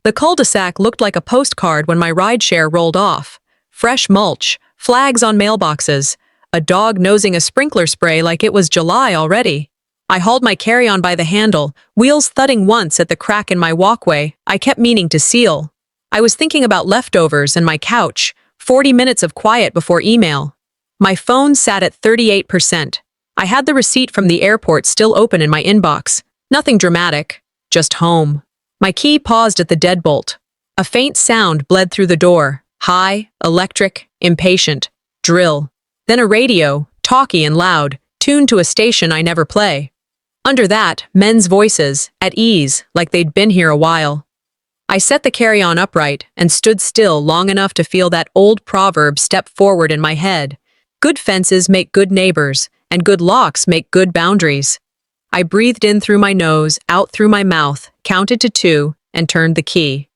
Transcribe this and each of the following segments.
The cul-de-sac looked like a postcard when my rideshare rolled off. Fresh mulch, flags on mailboxes, a dog nosing a sprinkler spray like it was July already. I hauled my carry-on by the handle, wheels thudding once at the crack in my walkway I kept meaning to seal. I was thinking about leftovers and my couch, 40 minutes of quiet before email. My phone sat at 38%. I had the receipt from the airport still open in my inbox. Nothing dramatic, just home. My key paused at the deadbolt. A faint sound bled through the door. High, electric, impatient. Drill. Then a radio, talky and loud, tuned to a station I never play. Under that, men's voices, at ease, like they'd been here a while. I set the carry-on upright and stood still long enough to feel that old proverb step forward in my head. Good fences make good neighbors, and good locks make good boundaries. I breathed in through my nose, out through my mouth, counted to 2, and turned the key.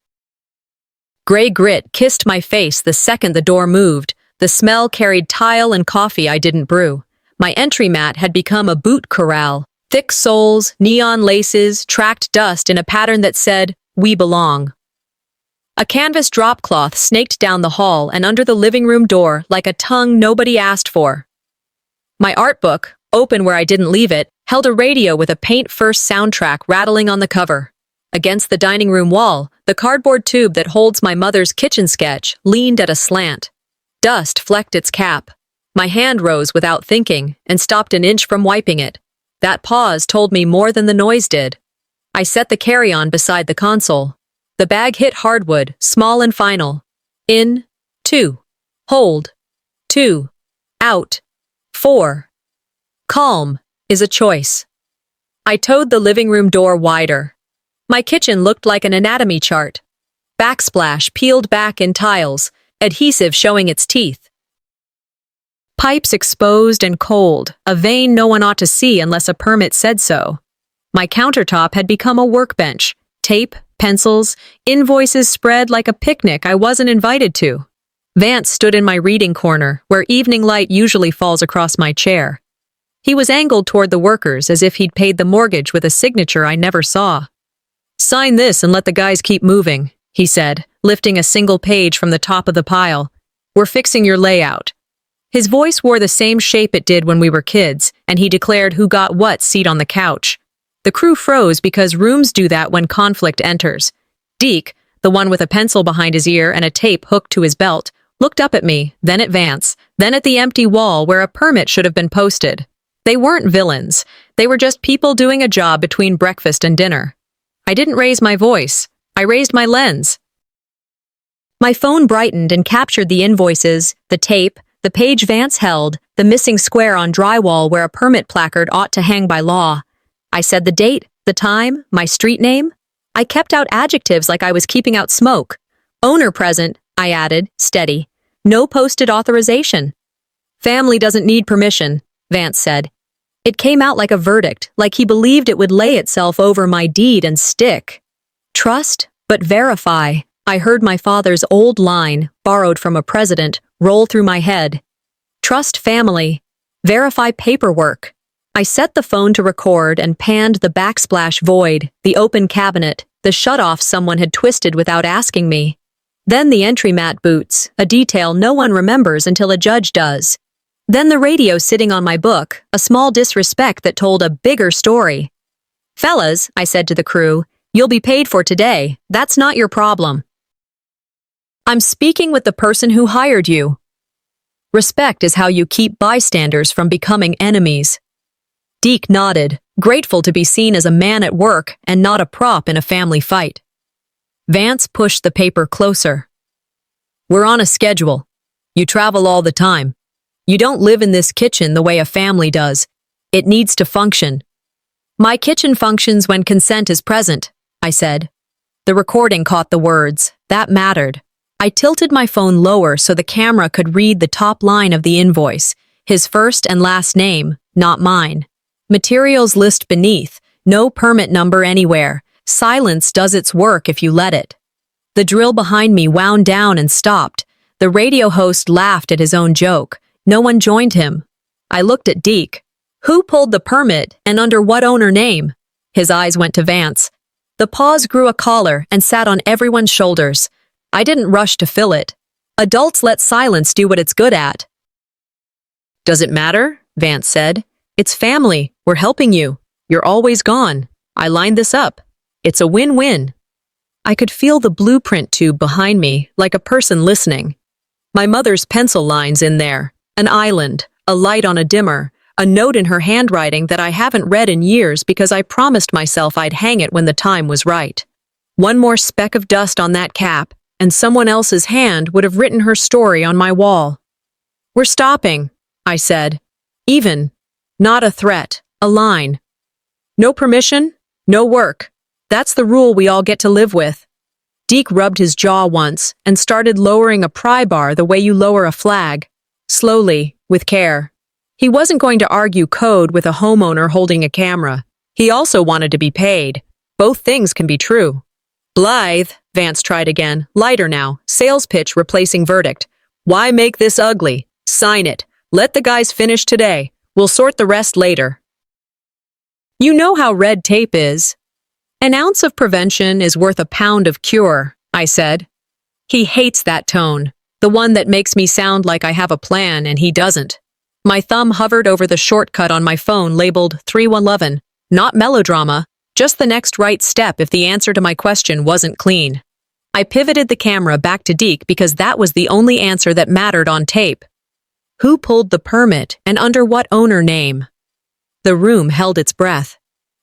Gray grit kissed my face the second the door moved. The smell carried tile and coffee I didn't brew. My entry mat had become a boot corral. Thick soles, neon laces, tracked dust in a pattern that said, "We belong." A canvas drop cloth snaked down the hall and under the living room door like a tongue nobody asked for. My art book, open where I didn't leave it, held a radio with a paint-first soundtrack rattling on the cover. Against the dining room wall, the cardboard tube that holds my mother's kitchen sketch leaned at a slant. Dust flecked its cap. My hand rose without thinking and stopped an inch from wiping it. That pause told me more than the noise did. I set the carry-on beside the console. The bag hit hardwood, small and final. In, 2. Hold, 2. Out, 4. Calm is a choice. I towed the living room door wider. My kitchen looked like an anatomy chart. Backsplash peeled back in tiles, adhesive showing its teeth. Pipes exposed and cold, a vein no one ought to see unless a permit said so. My countertop had become a workbench. Tape, pencils, invoices spread like a picnic I wasn't invited to. Vance stood in my reading corner, where evening light usually falls across my chair. He was angled toward the workers as if he'd paid the mortgage with a signature I never saw. "Sign this and let the guys keep moving," he said, lifting a single page from the top of the pile. "We're fixing your layout." His voice wore the same shape it did when we were kids, and he declared who got what seat on the couch. The crew froze because rooms do that when conflict enters. Deke, the one with a pencil behind his ear and a tape hooked to his belt, looked up at me, then at Vance, then at the empty wall where a permit should have been posted. They weren't villains. They were just people doing a job between breakfast and dinner. I didn't raise my voice. I raised my lens. My phone brightened and captured the invoices, the tape, the page Vance held, the missing square on drywall where a permit placard ought to hang by law. I said the date, the time, my street name. I kept out adjectives like I was keeping out smoke. Owner present, I added, steady. No posted authorization. Family doesn't need permission, Vance said. It came out like a verdict, like he believed it would lay itself over my deed and stick. Trust, but verify. I heard my father's old line, borrowed from a president, roll through my head. Trust family. Verify paperwork. I set the phone to record and panned the backsplash void, the open cabinet, the shutoff someone had twisted without asking me. Then the entry mat boots, a detail no one remembers until a judge does. Then the radio sitting on my book, a small disrespect that told a bigger story. "Fellas," I said to the crew, "you'll be paid for today. That's not your problem. I'm speaking with the person who hired you. Respect is how you keep bystanders from becoming enemies." Deke nodded, grateful to be seen as a man at work and not a prop in a family fight. Vance pushed the paper closer. "We're on a schedule. You travel all the time. You don't live in this kitchen the way a family does. It needs to function." "My kitchen functions when consent is present," I said. The recording caught the words. That mattered. I tilted my phone lower so the camera could read the top line of the invoice, his first and last name, not mine. Materials list beneath, no permit number anywhere. Silence does its work if you let it. The drill behind me wound down and stopped. The radio host laughed at his own joke. No one joined him. I looked at Deke. "Who pulled the permit and under what owner name?" His eyes went to Vance. The pause grew a collar and sat on everyone's shoulders. I didn't rush to fill it. Adults let silence do what it's good at. "Does it matter?" Vance said. "It's family. We're helping you. You're always gone. I lined this up. It's a win-win." I could feel the blueprint tube behind me, like a person listening. My mother's pencil lines in there, an island, a light on a dimmer, a note in her handwriting that I haven't read in years because I promised myself I'd hang it when the time was right. One more speck of dust on that cap, and someone else's hand would have written her story on my wall. "We're stopping," I said. Even. Not a threat, a line. "No permission, no work. That's the rule we all get to live with." Deke rubbed his jaw once and started lowering a pry bar the way you lower a flag. Slowly, with care. He wasn't going to argue code with a homeowner holding a camera. He also wanted to be paid. Both things can be true. "Blythe," Vance tried again, lighter now, sales pitch replacing verdict. "Why make this ugly? Sign it. Let the guys finish today. We'll sort the rest later." "You know how red tape is. An ounce of prevention is worth a pound of cure," I said. He hates that tone, the one that makes me sound like I have a plan and he doesn't. My thumb hovered over the shortcut on my phone labeled 3111, not melodrama, just the next right step if the answer to my question wasn't clean. I pivoted the camera back to Deke because that was the only answer that mattered on tape. Who pulled the permit and under what owner name? The room held its breath.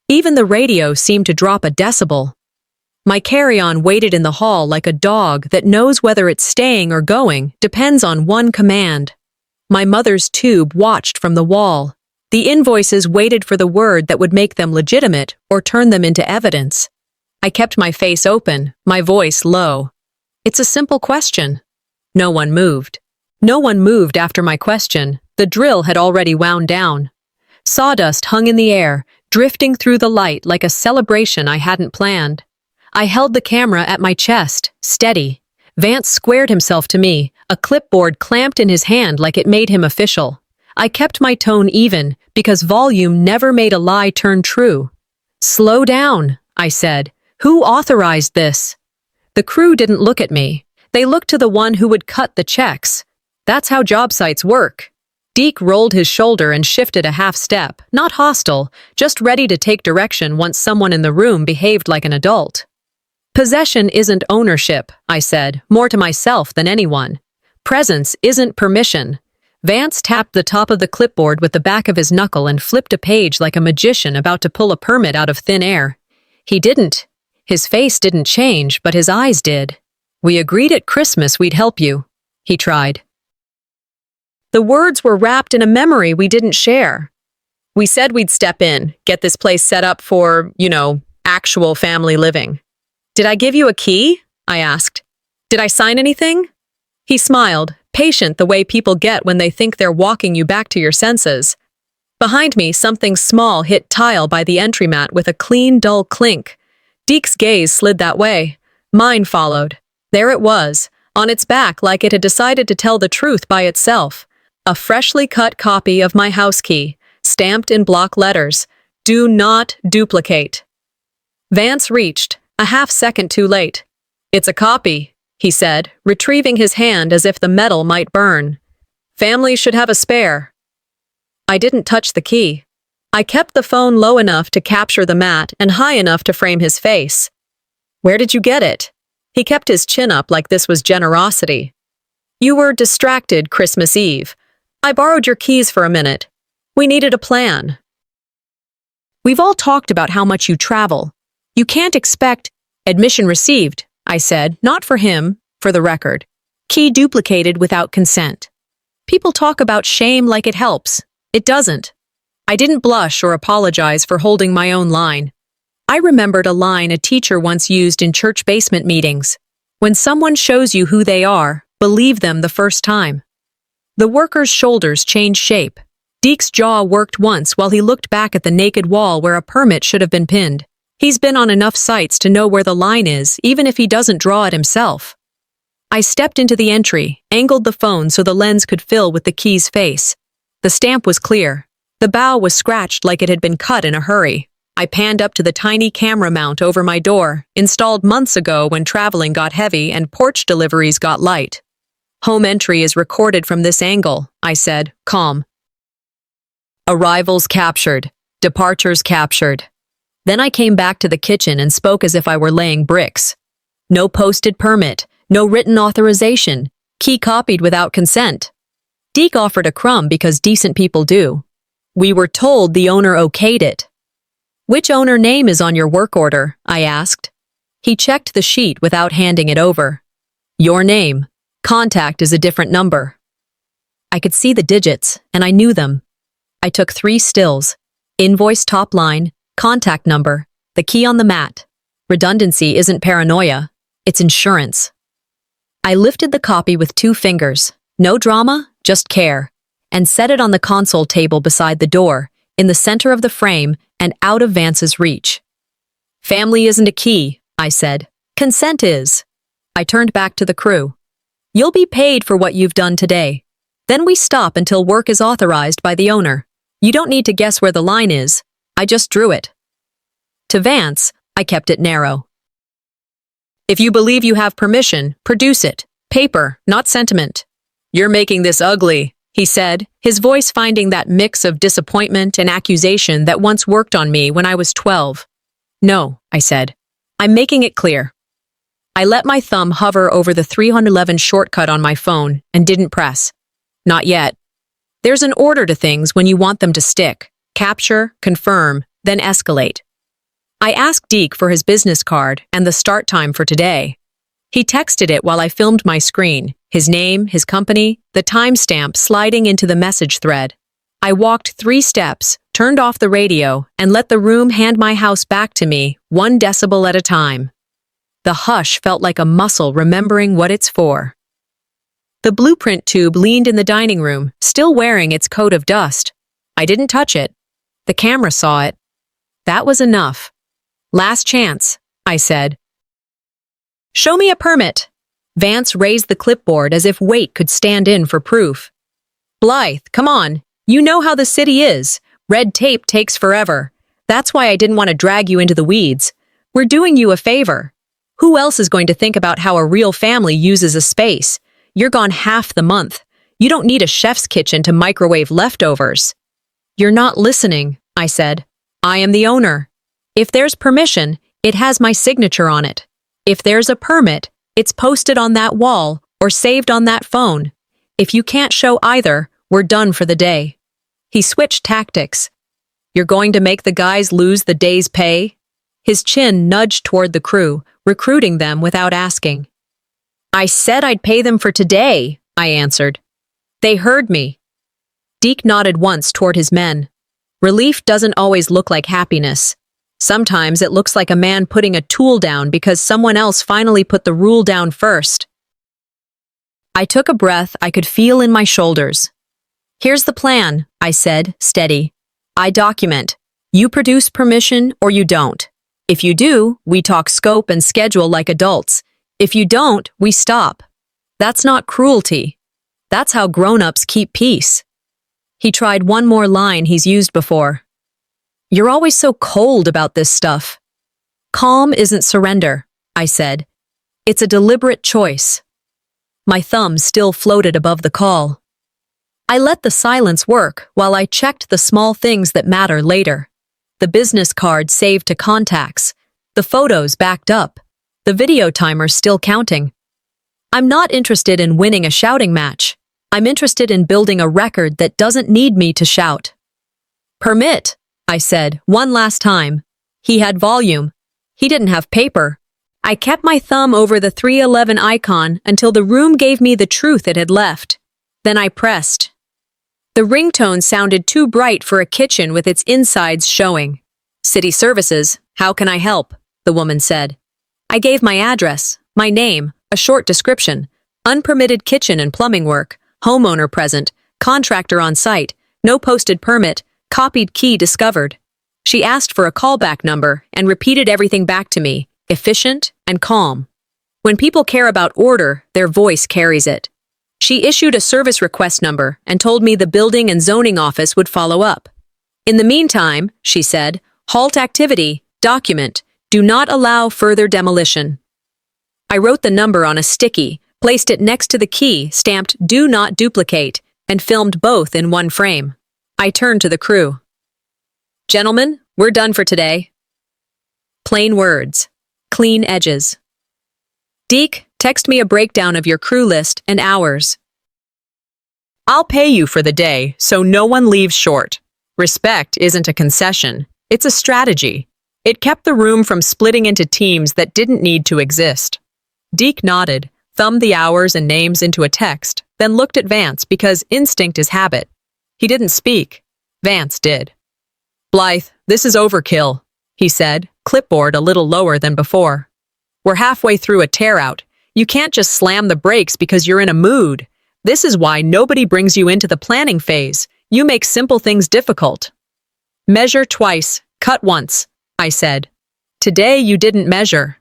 Even the radio seemed to drop a decibel. My carry-on waited in the hall like a dog that knows whether it's staying or going depends on one command. My mother's tube watched from the wall. The invoices waited for the word that would make them legitimate or turn them into evidence. I kept my face open, my voice low. "It's a simple question." No one moved. No one moved after my question. The drill had already wound down. Sawdust hung in the air, drifting through the light like a celebration I hadn't planned. I held the camera at my chest, steady. Vance squared himself to me, a clipboard clamped in his hand like it made him official. I kept my tone even, because volume never made a lie turn true. "Slow down," I said. "Who authorized this?" The crew didn't look at me. They looked to the one who would cut the checks. That's how job sites work. Deke rolled his shoulder and shifted a half step, not hostile, just ready to take direction once someone in the room behaved like an adult. "Possession isn't ownership," I said, more to myself than anyone. "Presence isn't permission." Vance tapped the top of the clipboard with the back of his knuckle and flipped a page like a magician about to pull a permit out of thin air. He didn't. His face didn't change, but his eyes did. "We agreed at Christmas we'd help you," he tried. The words were wrapped in a memory we didn't share. "We said we'd step in, get this place set up for, actual family living." "Did I give you a key?" I asked. "Did I sign anything?" He smiled, patient the way people get when they think they're walking you back to your senses. Behind me, something small hit tile by the entry mat with a clean, dull clink. Deke's gaze slid that way. Mine followed. There it was, on its back like it had decided to tell the truth by itself. A freshly cut copy of my house key, stamped in block letters. "Do not duplicate." Vance reached, a half second too late. "It's a copy," he said, retrieving his hand as if the metal might burn. "Families should have a spare." I didn't touch the key. I kept the phone low enough to capture the mat and high enough to frame his face. "Where did you get it?" He kept his chin up like this was generosity. "You were distracted Christmas Eve. I borrowed your keys for a minute. We needed a plan." "We've all talked about how much you travel. You can't expect—" "Admission received," I said, not for him, for the record. "Key duplicated without consent." People talk about shame like it helps. It doesn't. I didn't blush or apologize for holding my own line. I remembered a line a teacher once used in church basement meetings. "When someone shows you who they are, believe them the first time." The worker's shoulders changed shape. Deke's jaw worked once while he looked back at the naked wall where a permit should have been pinned. He's been on enough sites to know where the line is, even if he doesn't draw it himself. I stepped into the entry, angled the phone so the lens could fill with the key's face. The stamp was clear. The bow was scratched like it had been cut in a hurry. I panned up to the tiny camera mount over my door, installed months ago when traveling got heavy and porch deliveries got light. Home entry is recorded from this angle, I said, calm. Arrivals captured. Departures captured. Then I came back to the kitchen and spoke as if I were laying bricks. No posted permit, no written authorization, key copied without consent. Deke offered a crumb because decent people do. We were told the owner okayed it. Which owner name is on your work order? I asked. He checked the sheet without handing it over. Your name. Contact is a different number. I could see the digits, and I knew them. I took 3 stills. Invoice top line, contact number, the key on the mat. Redundancy isn't paranoia, it's insurance. I lifted the copy with 2 fingers, no drama, just care, and set it on the console table beside the door, in the center of the frame and out of Vance's reach. Family isn't a key, I said. Consent is. I turned back to the crew. You'll be paid for what you've done today. Then we stop until work is authorized by the owner. You don't need to guess where the line is. I just drew it. To Vance, I kept it narrow. If you believe you have permission, produce it. Paper, not sentiment. You're making this ugly, he said, his voice finding that mix of disappointment and accusation that once worked on me when I was 12. No, I said. I'm making it clear. I let my thumb hover over the 311 shortcut on my phone and didn't press. Not yet. There's an order to things when you want them to stick. Capture, confirm, then escalate. I asked Deke for his business card and the start time for today. He texted it while I filmed my screen, his name, his company, the timestamp sliding into the message thread. I walked 3 steps, turned off the radio, and let the room hand my house back to me, 1 decibel at a time. The hush felt like a muscle remembering what it's for. The blueprint tube leaned in the dining room, still wearing its coat of dust. I didn't touch it. The camera saw it. That was enough. Last chance, I said. Show me a permit. Vance raised the clipboard as if weight could stand in for proof. Blythe, come on. You know how the city is. Red tape takes forever. That's why I didn't want to drag you into the weeds. We're doing you a favor. Who else is going to think about how a real family uses a space? You're gone half the month. You don't need a chef's kitchen to microwave leftovers. You're not listening, I said. I am the owner. If there's permission, it has my signature on it. If there's a permit, it's posted on that wall or saved on that phone. If you can't show either, we're done for the day. He switched tactics. You're going to make the guys lose the day's pay? His chin nudged toward the crew, recruiting them without asking. I said I'd pay them for today, I answered. They heard me. Deke nodded once toward his men. Relief doesn't always look like happiness. Sometimes it looks like a man putting a tool down because someone else finally put the rule down first. I took a breath I could feel in my shoulders. Here's the plan, I said, steady. I document. You produce permission or you don't. If you do, we talk scope and schedule like adults. If you don't, we stop. That's not cruelty. That's how grown-ups keep peace. He tried one more line he's used before. You're always so cold about this stuff. Calm isn't surrender, I said. It's a deliberate choice. My thumb still floated above the call. I let the silence work while I checked the small things that matter later. The business card saved to contacts. The photos backed up. The video timer still counting. I'm not interested in winning a shouting match. I'm interested in building a record that doesn't need me to shout. Permit, I said, one last time. He had volume. He didn't have paper. I kept my thumb over the 311 icon until the room gave me the truth it had left. Then I pressed. The ringtone sounded too bright for a kitchen with its insides showing. City Services, how can I help? The woman said. I gave my address, my name, a short description, unpermitted kitchen and plumbing work, homeowner present, contractor on site, no posted permit, copied key discovered. She asked for a callback number and repeated everything back to me, efficient and calm. When people care about order, their voice carries it. She issued a service request number and told me the building and zoning office would follow up. In the meantime, she said, Halt activity. Document. Do not allow further demolition. I wrote the number on a sticky, placed it next to the key stamped Do Not Duplicate, and filmed both in one frame. I turned to the crew. Gentlemen, we're done for today. Plain words. Clean edges. Deke, text me a breakdown of your crew list and hours. I'll pay you for the day, so no one leaves short. Respect isn't a concession, it's a strategy. It kept the room from splitting into teams that didn't need to exist. Deke nodded, thumbed the hours and names into a text, then looked at Vance because instinct is habit. He didn't speak. Vance did. Blythe, this is overkill, he said, clipboard a little lower than before. We're halfway through a tear-out. You can't just slam the brakes because you're in a mood. This is why nobody brings you into the planning phase. You make simple things difficult. Measure twice, cut once, I said. Today you didn't measure.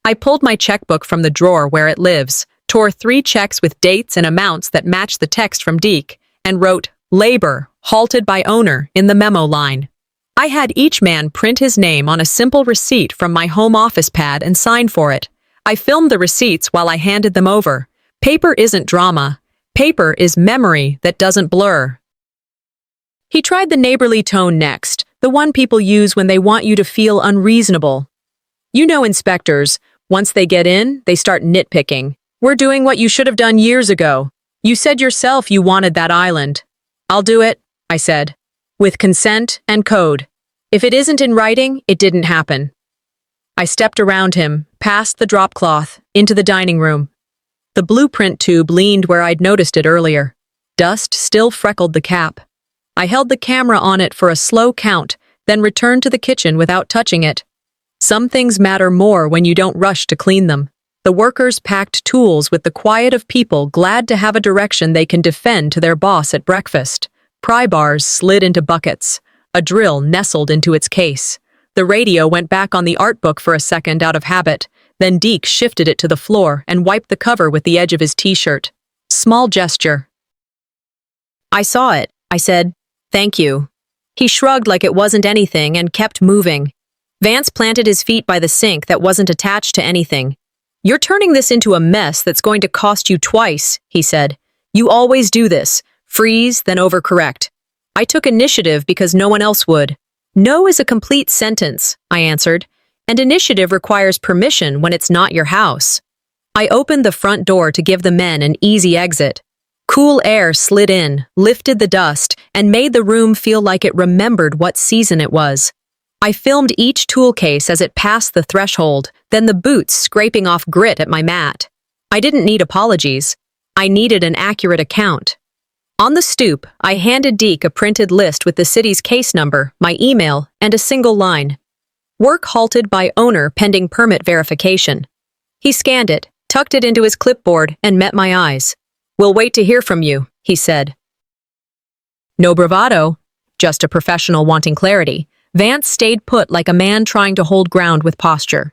I pulled my checkbook from the drawer where it lives, tore 3 checks with dates and amounts that matched the text from Deke, and wrote, Labor, halted by owner, in the memo line. I had each man print his name on a simple receipt from my home office pad and sign for it. I filmed the receipts while I handed them over. Paper isn't drama. Paper is memory that doesn't blur. He tried the neighborly tone next, the one people use when they want you to feel unreasonable. You know inspectors, once they get in, they start nitpicking. We're doing what you should have done years ago. You said yourself you wanted that island. I'll do it, I said. With consent and code. If it isn't in writing, it didn't happen. I stepped around him, past the drop cloth, into the dining room. The blueprint tube leaned where I'd noticed it earlier. Dust still freckled the cap. I held the camera on it for a slow count, then returned to the kitchen without touching it. Some things matter more when you don't rush to clean them. The workers packed tools with the quiet of people glad to have a direction they can defend to their boss at breakfast. Pry bars slid into buckets. A drill nestled into its case. The radio went back on the art book for a second out of habit. Then Deke shifted it to the floor and wiped the cover with the edge of his t-shirt. Small gesture. I saw it, I said. Thank you. He shrugged like it wasn't anything and kept moving. Vance planted his feet by the sink that wasn't attached to anything. You're turning this into a mess that's going to cost you twice, he said. You always do this. Freeze, then overcorrect. I took initiative because no one else would. No is a complete sentence, I answered, and initiative requires permission when it's not your house. I opened the front door to give the men an easy exit. Cool air slid in, lifted the dust, and made the room feel like it remembered what season it was. I filmed each tool case as it passed the threshold, then the boots scraping off grit at my mat. I didn't need apologies. I needed an accurate account. On the stoop, I handed Deke a printed list with the city's case number, my email, and a single line. Work halted by owner pending permit verification. He scanned it, tucked it into his clipboard, and met my eyes. We'll wait to hear from you, he said. No bravado, just a professional wanting clarity. Vance stayed put like a man trying to hold ground with posture.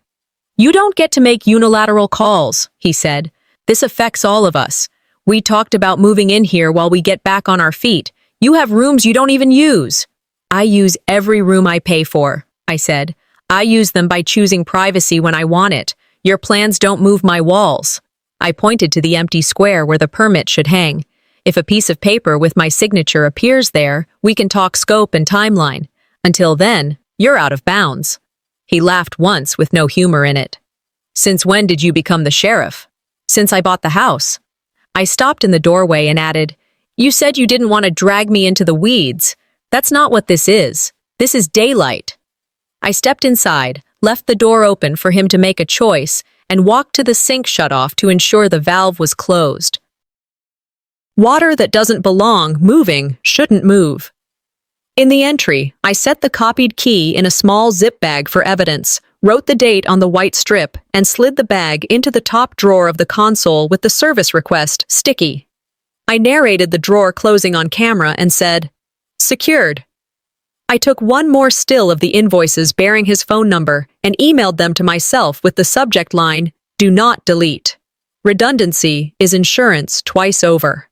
You don't get to make unilateral calls, he said. This affects all of us. We talked about moving in here while we get back on our feet. You have rooms you don't even use. I use every room I pay for, I said. I use them by choosing privacy when I want it. Your plans don't move my walls. I pointed to the empty square where the permit should hang. If a piece of paper with my signature appears there, we can talk scope and timeline. Until then, you're out of bounds. He laughed once with no humor in it. Since when did you become the sheriff? Since I bought the house. I stopped in the doorway and added, You said you didn't want to drag me into the weeds. That's not what this is. This is daylight. I stepped inside, left the door open for him to make a choice, and walked to the sink shutoff to ensure the valve was closed. Water that doesn't belong moving shouldn't move. In the entry, I set the copied key in a small zip bag for evidence, wrote the date on the white strip, and slid the bag into the top drawer of the console with the service request sticky. I narrated the drawer closing on camera and said, Secured. I took one more still of the invoices bearing his phone number and emailed them to myself with the subject line, Do not delete. Redundancy is insurance twice over.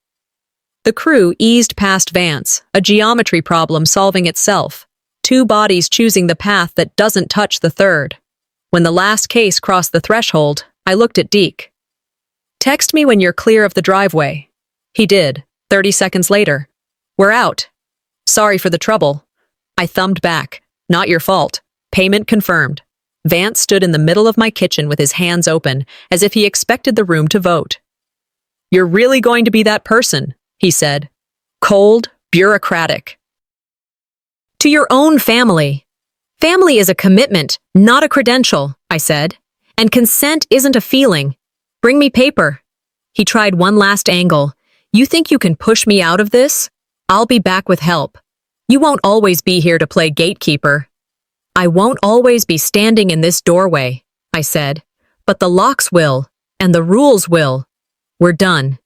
The crew eased past Vance, a geometry problem solving itself. two bodies choosing the path that doesn't touch the third. When the last case crossed the threshold, I looked at Deke. "Text me when you're clear of the driveway." He did, 30 seconds later. "We're out. Sorry for the trouble." I thumbed back. "Not your fault. Payment confirmed." Vance stood in the middle of my kitchen with his hands open, as if he expected the room to vote. "You're really going to be that person," he said. "Cold, bureaucratic." "To your own family. Family is a commitment, not a credential," I said. "And consent isn't a feeling. Bring me paper." He tried one last angle. "You think you can push me out of this? I'll be back with help. You won't always be here to play gatekeeper." "I won't always be standing in this doorway," I said. "But the locks will, and the rules will. We're done."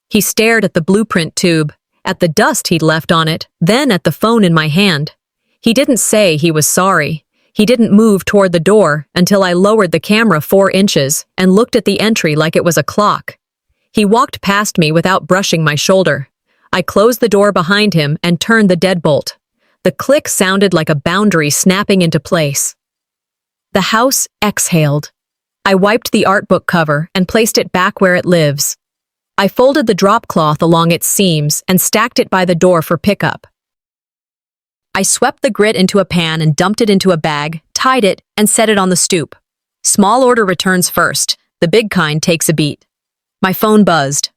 He stared at the blueprint tube, at the dust he'd left on it, then at the phone in my hand. He didn't say he was sorry. He didn't move toward the door until I lowered the camera 4 inches and looked at the entry like it was a clock. He walked past me without brushing my shoulder. I closed the door behind him and turned the deadbolt. The click sounded like a boundary snapping into place. The house exhaled. I wiped the art book cover and placed it back where it lives. I folded the drop cloth along its seams and stacked it by the door for pickup. I swept the grit into a pan and dumped it into a bag, tied it, and set it on the stoop. Small order returns first. The big kind takes a beat. My phone buzzed.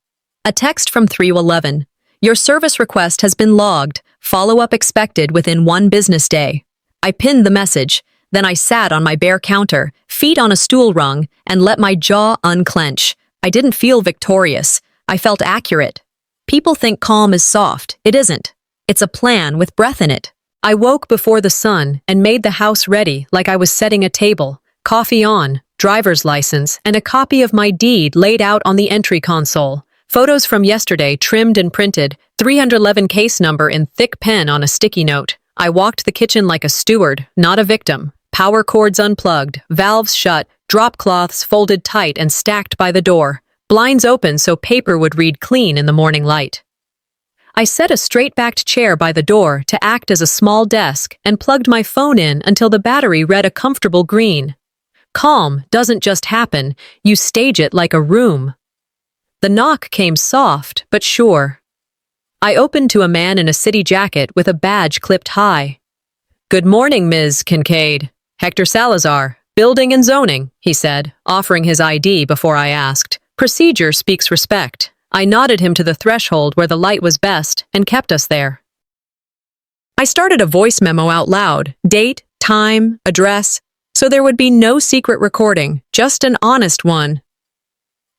A text from 311. "Your service request has been logged. Follow-up expected within 1 business day." I pinned the message. Then I sat on my bare counter, feet on a stool rung, and let my jaw unclench. I didn't feel victorious. I felt accurate. People think calm is soft. It isn't. It's a plan with breath in it. I woke before the sun and made the house ready like I was setting a table. Coffee on, driver's license, and a copy of my deed laid out on the entry console. Photos from yesterday trimmed and printed, 311 case number in thick pen on a sticky note. I walked the kitchen like a steward, not a victim. Power cords unplugged, valves shut, drop cloths folded tight and stacked by the door. Blinds open so paper would read clean in the morning light. I set a straight-backed chair by the door to act as a small desk and plugged my phone in until the battery read a comfortable green. Calm doesn't just happen, you stage it like a room. The knock came soft, but sure. I opened to a man in a city jacket with a badge clipped high. "Good morning, Ms. Kincaid. Hector Salazar, Building and Zoning," he said, offering his ID before I asked. "Procedure speaks respect." I nodded him to the threshold where the light was best and kept us there. I started a voice memo out loud, date, time, address, so there would be no secret recording, just an honest one.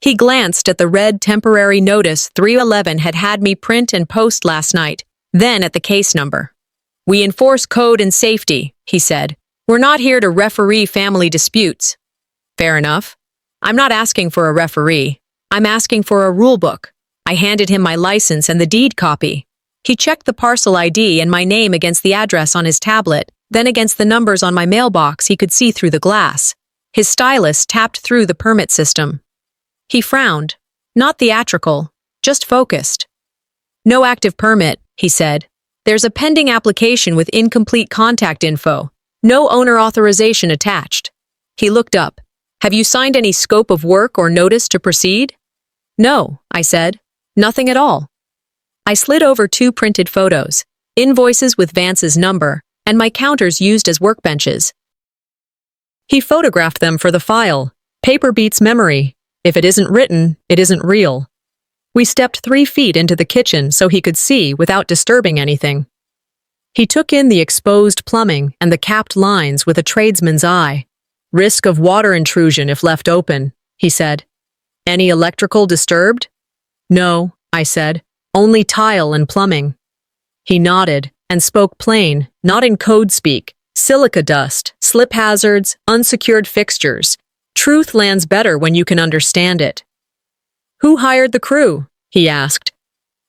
He glanced at the red temporary notice 311 had had me print and post last night, then at the case number. "We enforce code and safety," he said. "We're not here to referee family disputes." Fair enough. I'm not asking for a referee. I'm asking for a rule book. I handed him my license and the deed copy. He checked the parcel ID and my name against the address on his tablet, then against the numbers on my mailbox he could see through the glass. His stylus tapped through the permit system. He frowned. Not theatrical, just focused. "No active permit," he said. "There's a pending application with incomplete contact info. No owner authorization attached." He looked up. "Have you signed any scope of work or notice to proceed?" "No," I said. "Nothing at all." I slid over 2 printed photos, invoices with Vance's number, and my counters used as workbenches. He photographed them for the file. Paper beats memory. If it isn't written, it isn't real. We stepped 3 feet into the kitchen so he could see without disturbing anything. He took in the exposed plumbing and the capped lines with a tradesman's eye. "Risk of water intrusion if left open," he said. "Any electrical disturbed?" "No," I said. "Only tile and plumbing." He nodded and spoke plain, not in code speak. "Silica dust, slip hazards, unsecured fixtures. Truth lands better when you can understand it." "Who hired the crew?" he asked.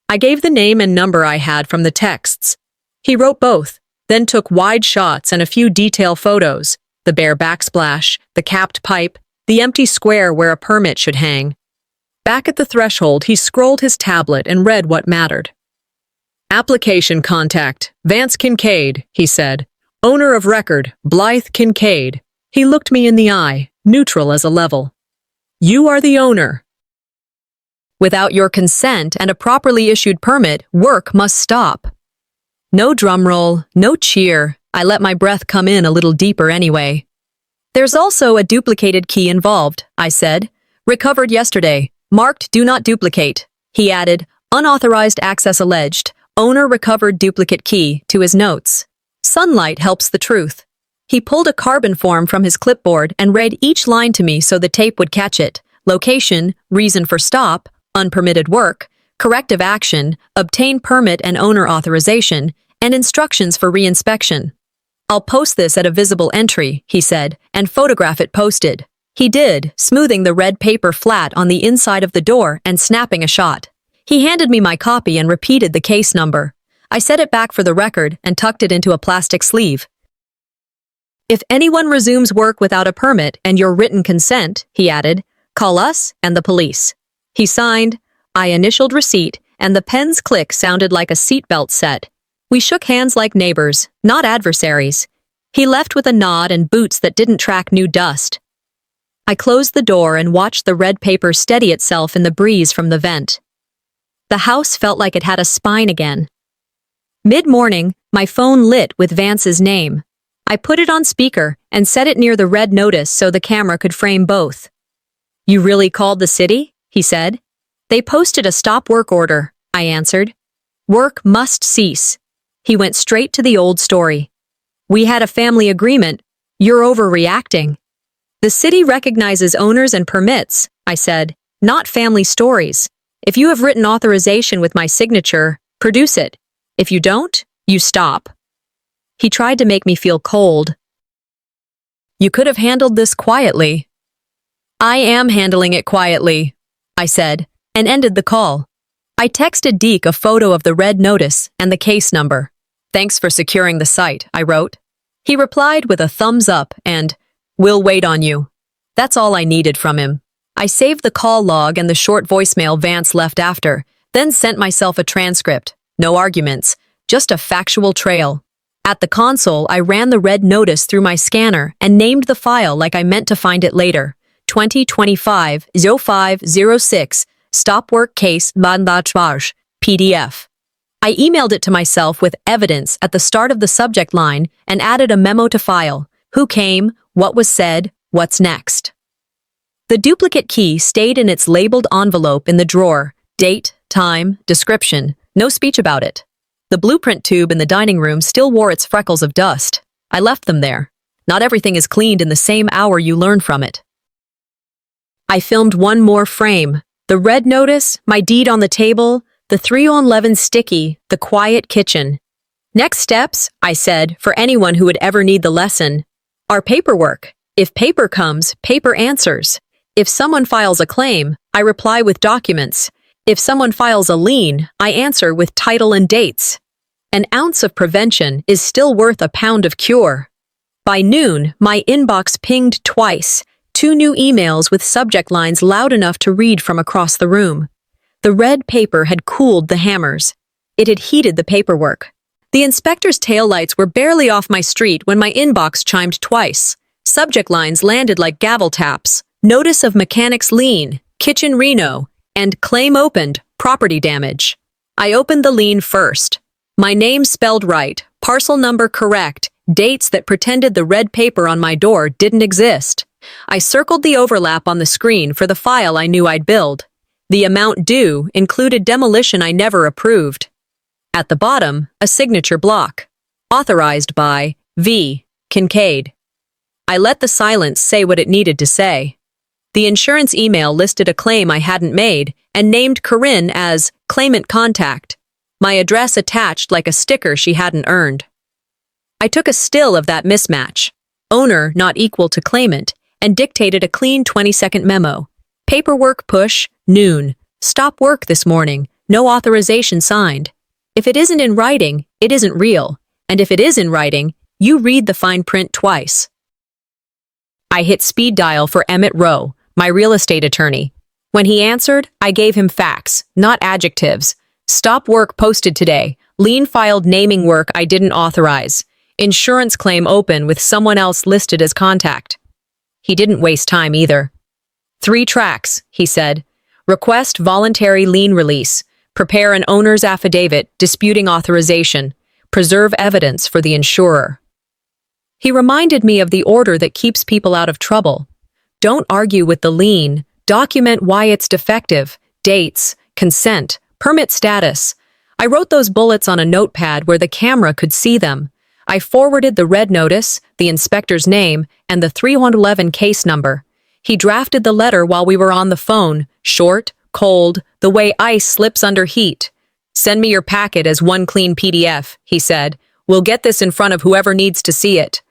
I gave the name and number I had from the texts. He wrote both, then took wide shots and a few detail photos. The bare backsplash, the capped pipe, the empty square where a permit should hang. Back at the threshold, he scrolled his tablet and read what mattered. "Application contact, Vance Kincaid," he said. Owner of record, Blythe Kincaid. He looked me in the eye, neutral as a level. You are the owner. Without your consent and a properly issued permit, work must stop. No drumroll, no cheer. I let my breath come in a little deeper anyway. There's also a duplicated key involved, I said. Recovered yesterday. Marked do not duplicate. He added, unauthorized access alleged. Owner recovered duplicate key to his notes. Sunlight helps the truth. He pulled a carbon form from his clipboard and read each line to me so the tape would catch it. Location, reason for stop, unpermitted work, corrective action, obtain permit and owner authorization, and instructions for reinspection. I'll post this at a visible entry, he said, and photograph it posted. He did, smoothing the red paper flat on the inside of the door and snapping a shot. He handed me my copy and repeated the case number. I set it back for the record and tucked it into a plastic sleeve. If anyone resumes work without a permit and your written consent, he added, call us and the police. He signed, I initialed receipt, and the pen's click sounded like a seatbelt set. We shook hands like neighbors, not adversaries. He left with a nod and boots that didn't track new dust. I closed the door and watched the red paper steady itself in the breeze from the vent. The house felt like it had a spine again. Mid-morning, my phone lit with Vance's name. I put it on speaker and set it near the red notice so the camera could frame both. You really called the city? He said. They posted a stop work order, I answered. Work must cease. He went straight to the old story. We had a family agreement. You're overreacting. The city recognizes owners and permits, I said, not family stories. If you have written authorization with my signature, produce it. If you don't, you stop. He tried to make me feel cold. You could have handled this quietly. I am handling it quietly, I said, and ended the call. I texted Deke a photo of the red notice and the case number. Thanks for securing the site, I wrote. He replied with a thumbs up and, we'll wait on you. That's all I needed from him. I saved the call log and the short voicemail Vance left after, then sent myself a transcript. No arguments, just a factual trail. At the console, I ran the red notice through my scanner and named the file like I meant to find it later. 2025-0506, Stop Work Case Bandachvaj, PDF. I emailed it to myself with evidence at the start of the subject line and added a memo to file. Who came, what was said, what's next. The duplicate key stayed in its labeled envelope in the drawer. Date, time, description, no speech about it. The blueprint tube in the dining room still wore its freckles of dust. I left them there. Not everything is cleaned in the same hour you learn from it. I filmed one more frame. The red notice, my deed on the table, the 3-on-11 sticky, the quiet kitchen. Next steps, I said, for anyone who would ever need the lesson, are paperwork. If paper comes, paper answers. If someone files a claim, I reply with documents. If someone files a lien, I answer with title and dates. An ounce of prevention is still worth a pound of cure. By noon, my inbox pinged twice, 2 new emails with subject lines loud enough to read from across the room. The red paper had cooled the hammers. It had heated the paperwork. The inspector's taillights were barely off my street when my inbox chimed twice. Subject lines landed like gavel taps. Notice of mechanic's lien, kitchen reno, and claim opened, property damage. I opened the lien first. My name spelled right, parcel number correct, dates that pretended the red paper on my door didn't exist. I circled the overlap on the screen for the file I knew I'd build. The amount due included demolition I never approved. At the bottom, a signature block. Authorized by V. Kincaid. I let the silence say what it needed to say. The insurance email listed a claim I hadn't made and named Corinne as claimant contact, my address attached like a sticker she hadn't earned. I took a still of that mismatch, owner not equal to claimant, and dictated a clean 20-second memo. Paperwork push, noon. Stop work this morning, no authorization signed. If it isn't in writing, it isn't real, and if it is in writing, you read the fine print twice. I hit speed dial for Emmett Rowe, my real estate attorney. When he answered, I gave him facts, not adjectives. Stop work posted today. Lien filed naming work I didn't authorize. Insurance claim open with someone else listed as contact. He didn't waste time either. 3 tracks, he said. Request voluntary lien release. Prepare an owner's affidavit disputing authorization. Preserve evidence for the insurer. He reminded me of the order that keeps people out of trouble. Don't argue with the lien. Document why it's defective, dates, consent, permit status. I wrote those bullets on a notepad where the camera could see them. I forwarded the red notice, the inspector's name, and the 311 case number. He drafted the letter while we were on the phone, short, cold, the way ice slips under heat. Send me your packet as one clean PDF, he said. We'll get this in front of whoever needs to see it.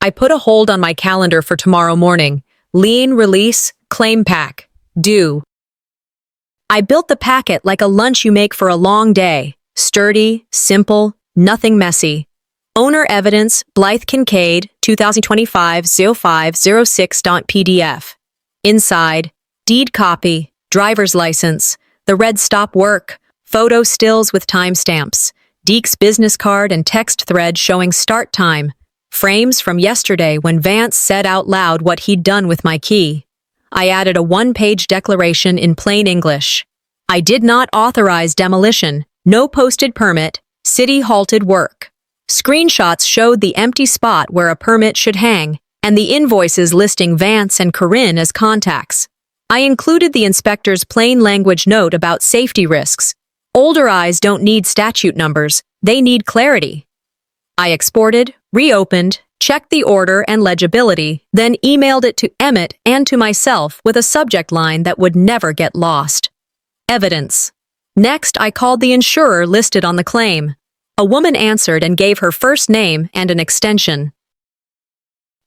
I put a hold on my calendar for tomorrow morning. Lien release, claim pack, due. I built the packet like a lunch you make for a long day. Sturdy, simple, nothing messy. Owner evidence, Blythe Kincaid, 2025-0506.pdf. Inside, deed copy, driver's license, the red stop work, photo stills with timestamps, Deke's business card and text thread showing start time, frames from yesterday when Vance said out loud what he'd done with my key. I added a 1-page declaration in plain English. I did not authorize demolition, no posted permit, city halted work. Screenshots showed the empty spot where a permit should hang, and the invoices listing Vance and Corinne as contacts. I included the inspector's plain language note about safety risks. Older eyes don't need statute numbers, they need clarity. I exported, reopened, checked the order and legibility, then emailed it to Emmett and to myself with a subject line that would never get lost. Evidence. Next, I called the insurer listed on the claim. A woman answered and gave her first name and an extension.